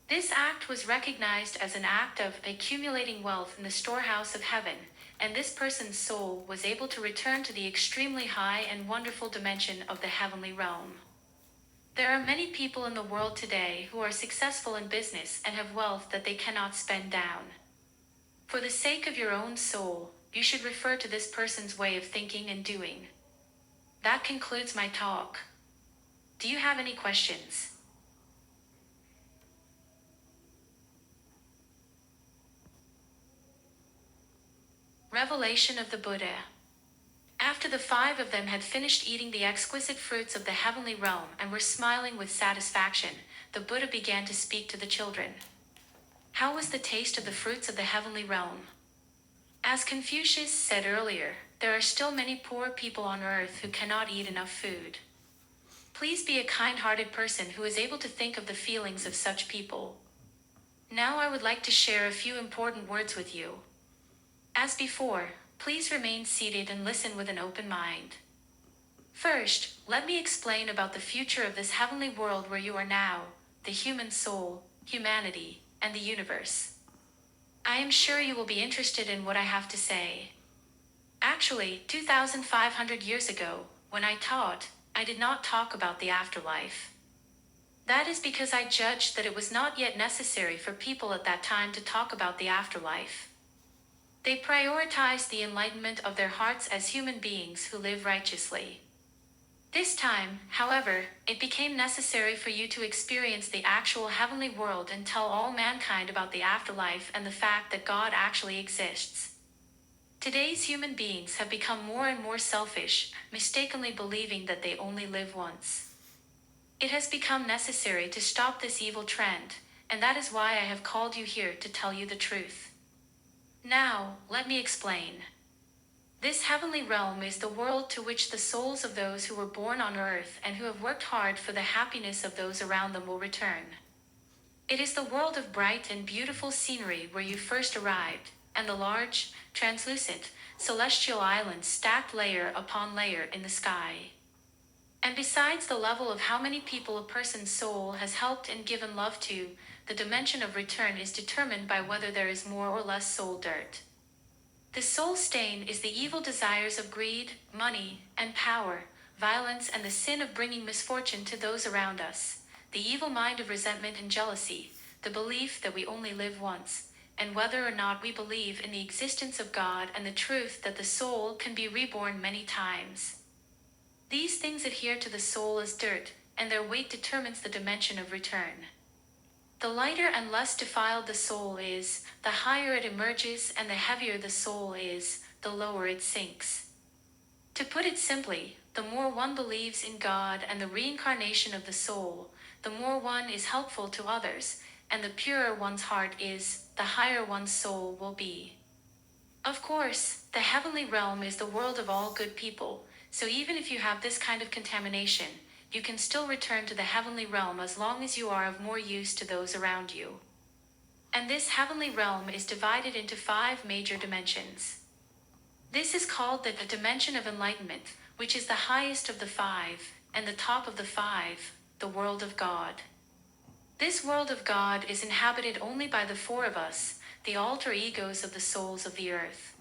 This act was recognized as an act of accumulating wealth in the storehouse of heaven, and this person's soul was able to return to the extremely high and wonderful dimension of the heavenly realm. There are many people in the world today who are successful in business and have wealth that they cannot spend down. For the sake of your own soul, you should refer to this person's way of thinking and doing. That concludes my talk. Do you have any questions? Revelation of the Buddha. After the 5 of them had finished eating the exquisite fruits of the heavenly realm and were smiling with satisfaction, the Buddha began to speak to the children. How was the taste of the fruits of the heavenly realm? As Confucius said earlier, there are still many poor people on earth who cannot eat enough food. Please be a kind-hearted person who is able to think of the feelings of such people. Now I would like to share a few important words with you. As before, please remain seated and listen with an open mind. First, let me explain about the future of this heavenly world where you are now, the human soul, humanity, and the universe. I am sure you will be interested in what I have to say. Actually, 2,500 years ago, when I taught, I did not talk about the afterlife. That is because I judged that it was not yet necessary for people at that time to talk about the afterlife. They prioritized the enlightenment of their hearts as human beings who live righteously. This time, however, it became necessary for you to experience the actual heavenly world and tell all mankind about the afterlife and the fact that God actually exists. Today's human beings have become more and more selfish, mistakenly believing that they only live once. It has become necessary to stop this evil trend, and that is why I have called you here to tell you the truth. Now, let me explain. This heavenly realm is the world to which the souls of those who were born on earth and who have worked hard for the happiness of those around them will return. It is the world of bright and beautiful scenery where you first arrived, and the large, translucent, celestial islands stacked layer upon layer in the sky. And besides the level of how many people a person's soul has helped and given love to, the dimension of return is determined by whether there is more or less soul dirt. The soul stain is the evil desires of greed, money, and power, violence, and the sin of bringing misfortune to those around us, the evil mind of resentment and jealousy, the belief that we only live once, and whether or not we believe in the existence of God and the truth that the soul can be reborn many times. These things adhere to the soul as dirt, and their weight determines the dimension of return. The lighter and less defiled the soul is, the higher it emerges, and the heavier the soul is, the lower it sinks. To put it simply, the more one believes in God and the reincarnation of the soul, the more one is helpful to others, and the purer one's heart is, the higher one's soul will be. Of course, the heavenly realm is the world of all good people, so even if you have this kind of contamination, you can still return to the heavenly realm as long as you are of more use to those around you. And this heavenly realm is divided into 5 major dimensions. This is called the dimension of enlightenment, which is the highest of the 5, and the top of the 5, the world of God. This world of God is inhabited only by the 4 of us, the alter egos of the souls of the earth.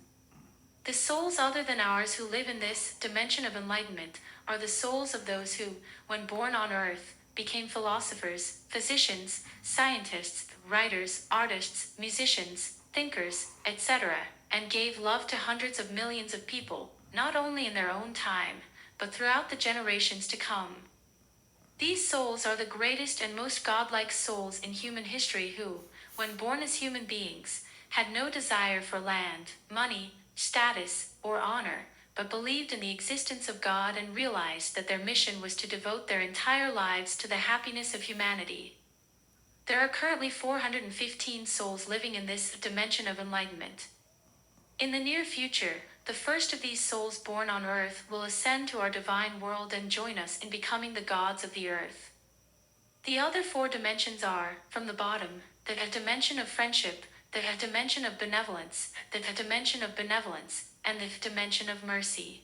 The souls other than ours who live in this dimension of enlightenment are the souls of those who, when born on earth, became philosophers, physicians, scientists, writers, artists, musicians, thinkers, etc., and gave love to hundreds of millions of people, not only in their own time, but throughout the generations to come. These souls are the greatest and most godlike souls in human history who, when born as human beings, had no desire for land, money, status, or honor, but believed in the existence of God and realized that their mission was to devote their entire lives to the happiness of humanity. There are currently 415 souls living in this dimension of enlightenment. In the near future, the first of these souls born on earth will ascend to our divine world and join us in becoming the gods of the earth. The other 4 dimensions are, from the bottom, the dimension of friendship, the dimension of benevolence, the dimension of benevolence, and the dimension of mercy.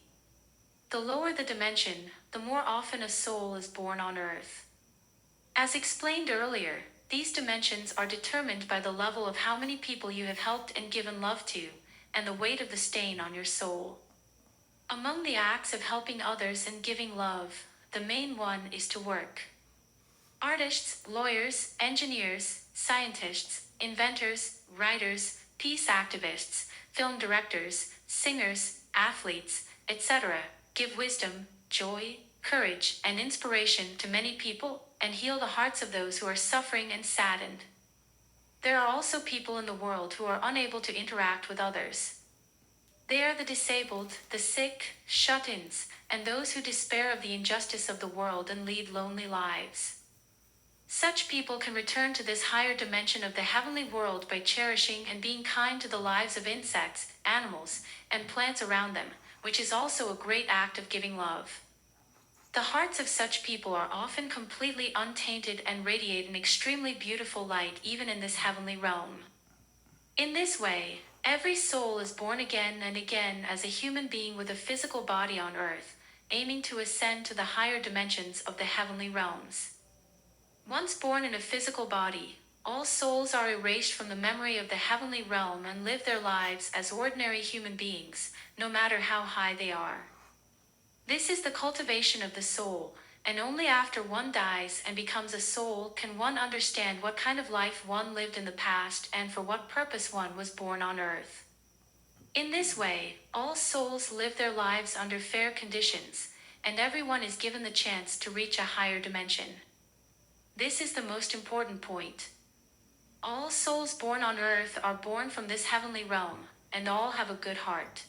The lower the dimension, the more often a soul is born on earth. As explained earlier, these dimensions are determined by the level of how many people you have helped and given love to, and the weight of the stain on your soul. Among the acts of helping others and giving love, the main one is to work. Artists, lawyers, engineers, scientists, inventors, writers, peace activists, film directors, singers, athletes, etc., give wisdom, joy, courage, and inspiration to many people, and heal the hearts of those who are suffering and saddened. There are also people in the world who are unable to interact with others. They are the disabled, the sick, shut-ins, and those who despair of the injustice of the world and lead lonely lives. Such people can return to this higher dimension of the heavenly world by cherishing and being kind to the lives of insects, animals, and plants around them, which is also a great act of giving love. The hearts of such people are often completely untainted and radiate an extremely beautiful light even in this heavenly realm. In this way, every soul is born again and again as a human being with a physical body on earth, aiming to ascend to the higher dimensions of the heavenly realms. Once born in a physical body, all souls are erased from the memory of the heavenly realm and live their lives as ordinary human beings, no matter how high they are. This is the cultivation of the soul, and only after one dies and becomes a soul can one understand what kind of life one lived in the past and for what purpose one was born on earth. In this way, all souls live their lives under fair conditions, and everyone is given the chance to reach a higher dimension. This is the most important point. All souls born on earth are born from this heavenly realm, and all have a good heart.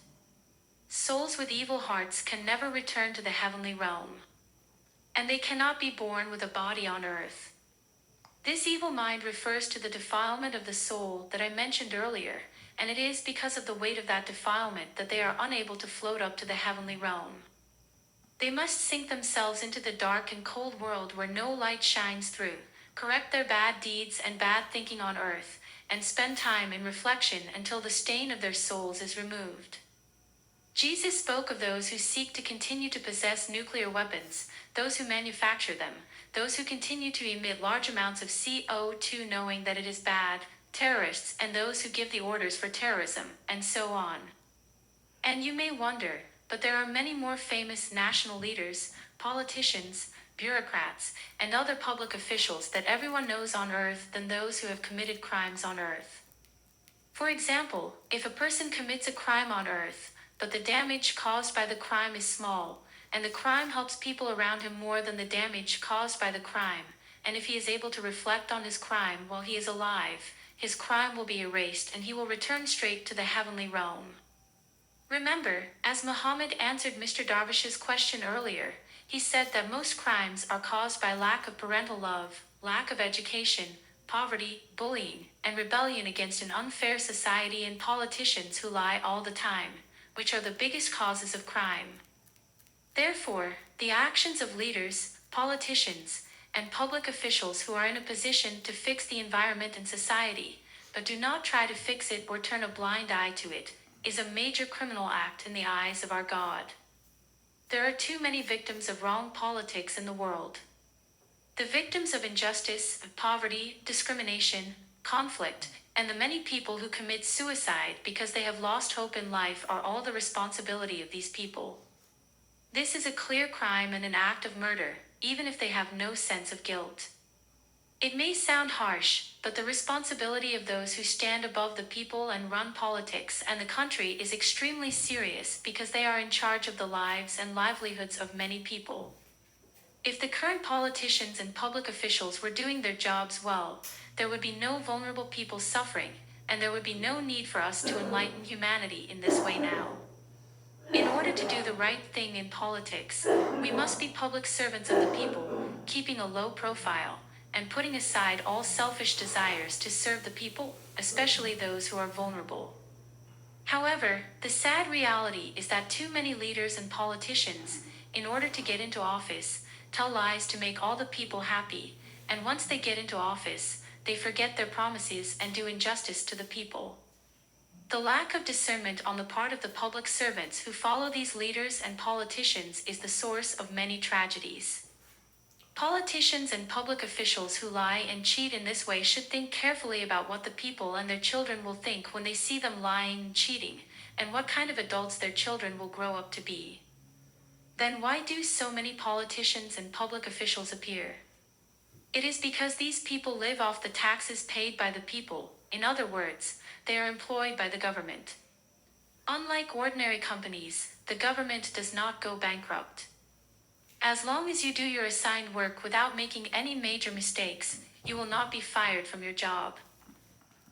Souls with evil hearts can never return to the heavenly realm. And they cannot be born with a body on earth. This evil mind refers to the defilement of the soul that I mentioned earlier, and it is because of the weight of that defilement that they are unable to float up to the heavenly realm. They must sink themselves into the dark and cold world where no light shines through, correct their bad deeds and bad thinking on earth, and spend time in reflection until the stain of their souls is removed. Jesus spoke of those who seek to continue to possess nuclear weapons, those who manufacture them, those who continue to emit large amounts of CO2 knowing that it is bad, terrorists, and those who give the orders for terrorism, and so on. And you may wonder, but there are many more famous national leaders, politicians, bureaucrats, and other public officials that everyone knows on earth than those who have committed crimes on earth. For example, if a person commits a crime on earth, but the damage caused by the crime is small, and the crime helps people around him more than the damage caused by the crime, and if he is able to reflect on his crime while he is alive, his crime will be erased and he will return straight to the heavenly realm. Remember, as Muhammad answered Mr. Darvish's question earlier, he said that most crimes are caused by lack of parental love, lack of education, poverty, bullying, and rebellion against an unfair society and politicians who lie all the time, which are the biggest causes of crime. Therefore, the actions of leaders, politicians, and public officials who are in a position to fix the environment and society, but do not try to fix it or turn a blind eye to it, is a major criminal act in the eyes of our God. There are too many victims of wrong politics in the world. The victims of injustice, of poverty, discrimination, conflict, and the many people who commit suicide because they have lost hope in life are all the responsibility of these people. This is a clear crime and an act of murder, even if they have no sense of guilt. It may sound harsh, but the responsibility of those who stand above the people and run politics and the country is extremely serious because they are in charge of the lives and livelihoods of many people. If the current politicians and public officials were doing their jobs well, there would be no vulnerable people suffering, and there would be no need for us to enlighten humanity in this way now. In order to do the right thing in politics, we must be public servants of the people, keeping a low profile, and putting aside all selfish desires to serve the people, especially those who are vulnerable. However, the sad reality is that too many leaders and politicians, in order to get into office, tell lies to make all the people happy, and once they get into office, they forget their promises and do injustice to the people. The lack of discernment on the part of the public servants who follow these leaders and politicians is the source of many tragedies. Politicians and public officials who lie and cheat in this way should think carefully about what the people and their children will think when they see them lying and cheating, and what kind of adults their children will grow up to be. Then why do so many politicians and public officials appear? It is because these people live off the taxes paid by the people. In other words, they are employed by the government. Unlike ordinary companies, the government does not go bankrupt. As long as you do your assigned work without making any major mistakes, you will not be fired from your job.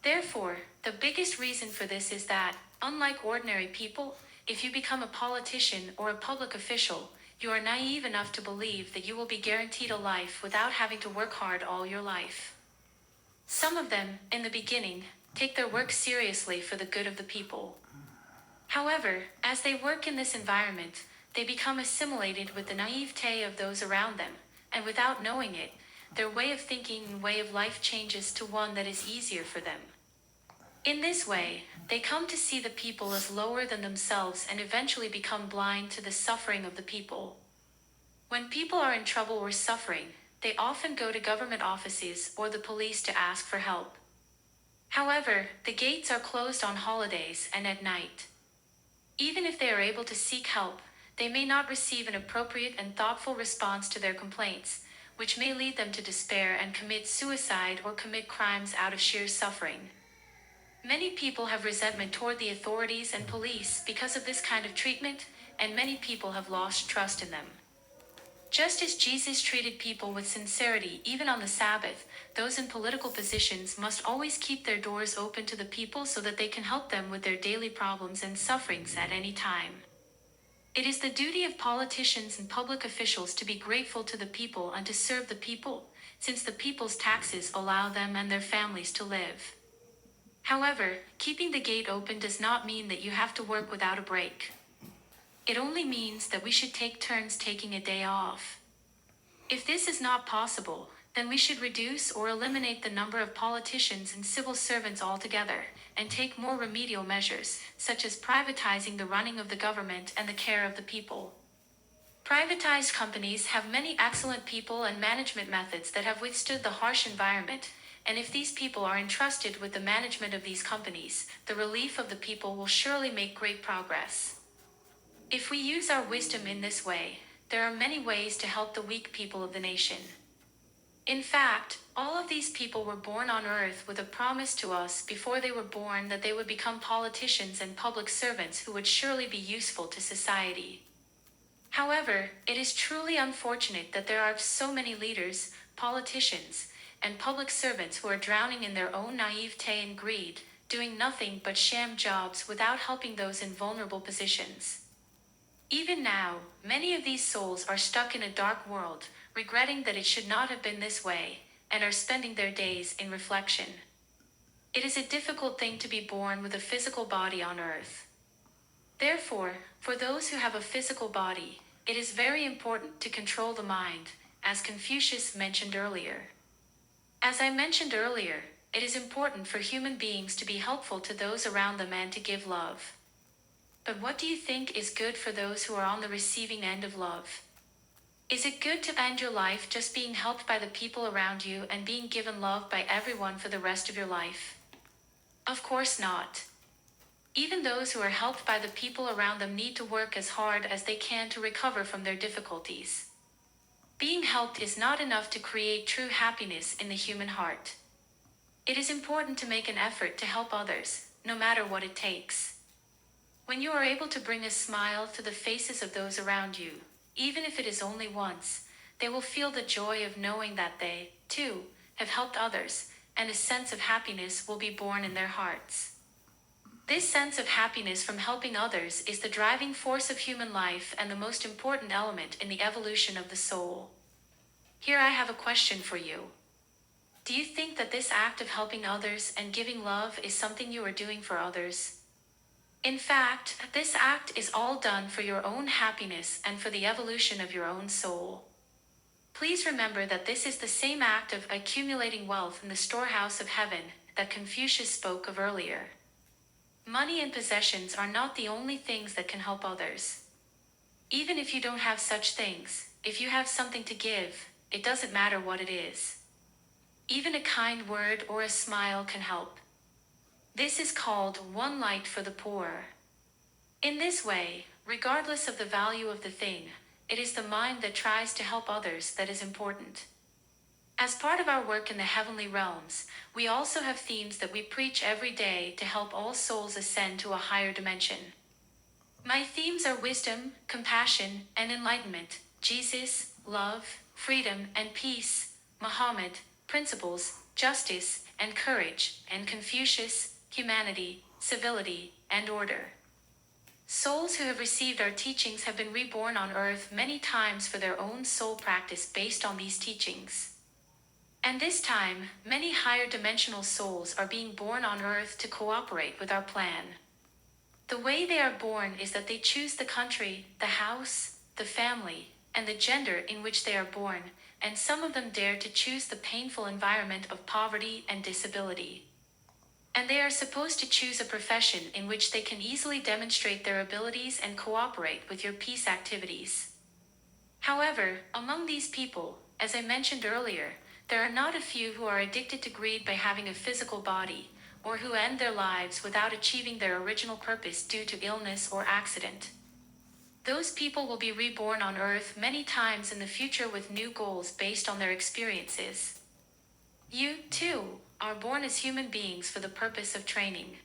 Therefore, the biggest reason for this is that, unlike ordinary people, if you become a politician or a public official, you are naive enough to believe that you will be guaranteed a life without having to work hard all your life. Some of them, in the beginning, take their work seriously for the good of the people. However, as they work in this environment, they become assimilated with the naivete of those around them, and without knowing it, their way of thinking and way of life changes to one that is easier for them. In this way, they come to see the people as lower than themselves and eventually become blind to the suffering of the people. When people are in trouble or suffering, they often go to government offices or the police to ask for help. However, the gates are closed on holidays and at night. Even if they are able to seek help, they may not receive an appropriate and thoughtful response to their complaints, which may lead them to despair and commit suicide or commit crimes out of sheer suffering. Many people have resentment toward the authorities and police because of this kind of treatment, and many people have lost trust in them. Just as Jesus treated people with sincerity even on the Sabbath, those in political positions must always keep their doors open to the people so that they can help them with their daily problems and sufferings at any time. It is the duty of politicians and public officials to be grateful to the people and to serve the people, since the people's taxes allow them and their families to live. However, keeping the gate open does not mean that you have to work without a break. It only means that we should take turns taking a day off. If this is not possible, then we should reduce or eliminate the number of politicians and civil servants altogether, and take more remedial measures, such as privatizing the running of the government and the care of the people. Privatized companies have many excellent people and management methods that have withstood the harsh environment, and if these people are entrusted with the management of these companies, the relief of the people will surely make great progress. If we use our wisdom in this way, there are many ways to help the weak people of the nation. In fact, all of these people were born on earth with a promise to us before they were born that they would become politicians and public servants who would surely be useful to society. However, it is truly unfortunate that there are so many leaders, politicians, and public servants who are drowning in their own naivete and greed, doing nothing but sham jobs without helping those in vulnerable positions. Even now, many of these souls are stuck in a dark world, regretting that it should not have been this way, and are spending their days in reflection. It is a difficult thing to be born with a physical body on earth. Therefore, for those who have a physical body, it is very important to control the mind, as Confucius mentioned earlier. As I mentioned earlier, it is important for human beings to be helpful to those around them and to give love. But what do you think is good for those who are on the receiving end of love? Is it good to end your life just being helped by the people around you and being given love by everyone for the rest of your life? Of course not. Even those who are helped by the people around them need to work as hard as they can to recover from their difficulties. Being helped is not enough to create true happiness in the human heart. It is important to make an effort to help others, no matter what it takes. When you are able to bring a smile to the faces of those around you, even if it is only once, they will feel the joy of knowing that they, too, have helped others, and a sense of happiness will be born in their hearts. This sense of happiness from helping others is the driving force of human life and the most important element in the evolution of the soul. Here I have a question for you. Do you think that this act of helping others and giving love is something you are doing for others? In fact, this act is all done for your own happiness and for the evolution of your own soul. Please remember that this is the same act of accumulating wealth in the storehouse of heaven that Confucius spoke of earlier. Money and possessions are not the only things that can help others. Even if you don't have such things, if you have something to give, it doesn't matter what it is. Even a kind word or a smile can help. This is called one light for the poor. In this way, regardless of the value of the thing, it is the mind that tries to help others that is important. As part of our work in the heavenly realms, we also have themes that we preach every day to help all souls ascend to a higher dimension. My themes are wisdom, compassion, and enlightenment, Jesus, love, freedom, and peace; Muhammad, principles, justice, and courage; and Confucius, humanity, civility, and order. Souls who have received our teachings have been reborn on earth many times for their own soul practice based on these teachings. And this time, many higher dimensional souls are being born on earth to cooperate with our plan. The way they are born is that they choose the country, the house, the family, and the gender in which they are born, and some of them dare to choose the painful environment of poverty and disability. And they are supposed to choose a profession in which they can easily demonstrate their abilities and cooperate with your peace activities. However, among these people, as I mentioned earlier, there are not a few who are addicted to greed by having a physical body, or who end their lives without achieving their original purpose due to illness or accident. Those people will be reborn on earth many times in the future with new goals based on their experiences. You, too, are born as human beings for the purpose of training.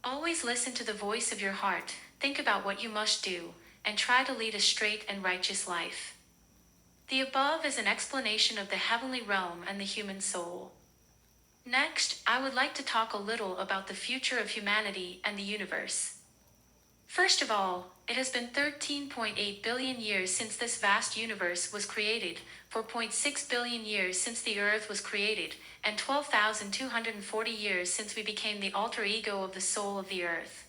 Always listen to the voice of your heart, think about what you must do, and try to lead a straight and righteous life. The above is an explanation of the heavenly realm and the human soul. Next, I would like to talk a little about the future of humanity and the universe. First of all, it has been 13.8 billion years since this vast universe was created, 4.6 billion years since the Earth was created, and 12,240 years since we became the alter ego of the soul of the Earth.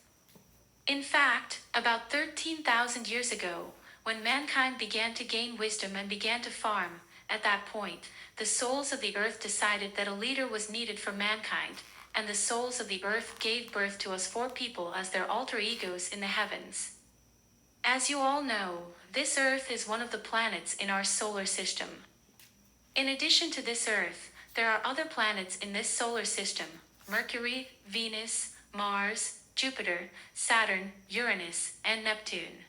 In fact, about 13,000 years ago, when mankind began to gain wisdom and began to farm, at that point, the souls of the Earth decided that a leader was needed for mankind, and the souls of the Earth gave birth to us four people as their alter egos in the heavens. As you all know, this Earth is one of the planets in our solar system. In addition to this Earth, there are other planets in this solar system: Mercury, Venus, Mars, Jupiter, Saturn, Uranus, and Neptune.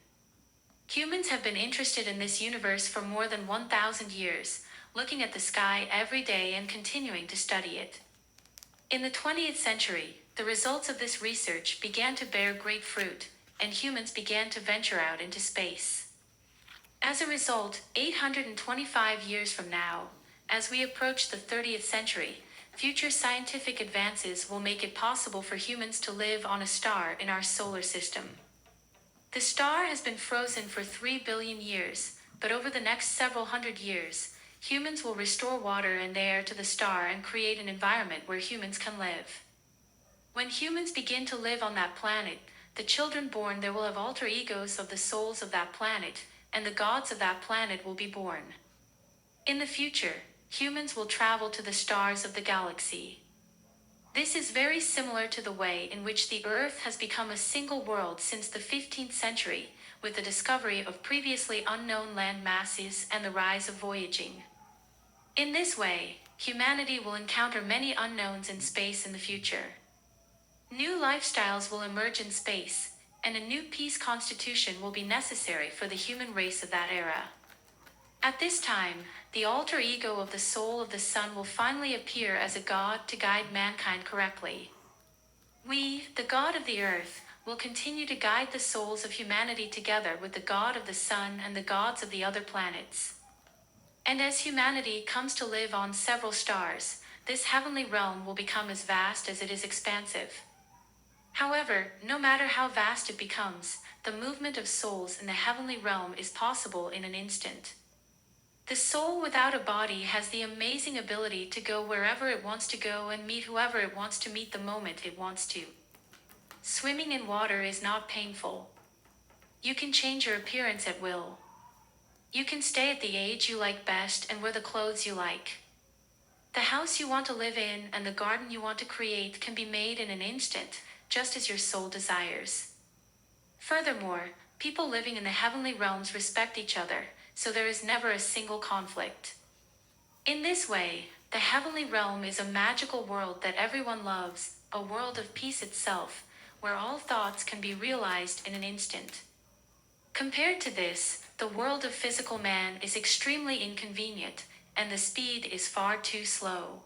Humans have been interested in this universe for more than 1,000 years, looking at the sky every day and continuing to study it. In the 20th century, the results of this research began to bear great fruit, and humans began to venture out into space. As a result, 825 years from now, as we approach the 30th century, future scientific advances will make it possible for humans to live on a star in our solar system. The star has been frozen for 3 billion years, but over the next several hundred years, humans will restore water and air to the star and create an environment where humans can live. When humans begin to live on that planet, the children born there will have alter egos of the souls of that planet, and the gods of that planet will be born. In the future, humans will travel to the stars of the galaxy. This is very similar to the way in which the Earth has become a single world since the 15th century, with the discovery of previously unknown land masses and the rise of voyaging. In this way, humanity will encounter many unknowns in space in the future. New lifestyles will emerge in space, and a new peace constitution will be necessary for the human race of that era. At this time, the alter ego of the soul of the sun will finally appear as a god to guide mankind correctly. We, the god of the earth, will continue to guide the souls of humanity together with the god of the sun and the gods of the other planets. And as humanity comes to live on several stars, this heavenly realm will become as vast as it is expansive. However, no matter how vast it becomes, the movement of souls in the heavenly realm is possible in an instant. The soul without a body has the amazing ability to go wherever it wants to go and meet whoever it wants to meet the moment it wants to. Swimming in water is not painful. You can change your appearance at will. You can stay at the age you like best and wear the clothes you like. The house you want to live in and the garden you want to create can be made in an instant, just as your soul desires. Furthermore, people living in the heavenly realms respect each other, so there is never a single conflict. In this way, the heavenly realm is a magical world that everyone loves, a world of peace itself, where all thoughts can be realized in an instant. Compared to this, the world of physical man is extremely inconvenient, and the speed is far too slow.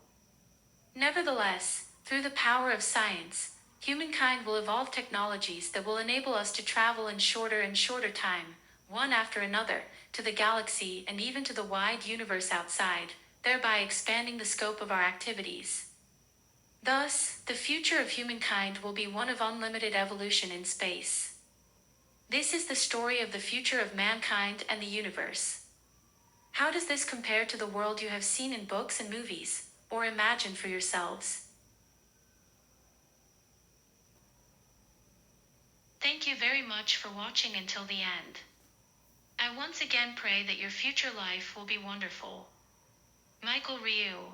Nevertheless, through the power of science, humankind will evolve technologies that will enable us to travel in shorter and shorter time, one after another, to the galaxy, and even to the wide universe outside, thereby expanding the scope of our activities. Thus, the future of humankind will be one of unlimited evolution in space. This is the story of the future of mankind and the universe. How does this compare to the world you have seen in books and movies, or imagined for yourselves? Thank you very much for watching until the end. I once again pray that your future life will be wonderful. Michael Ryu.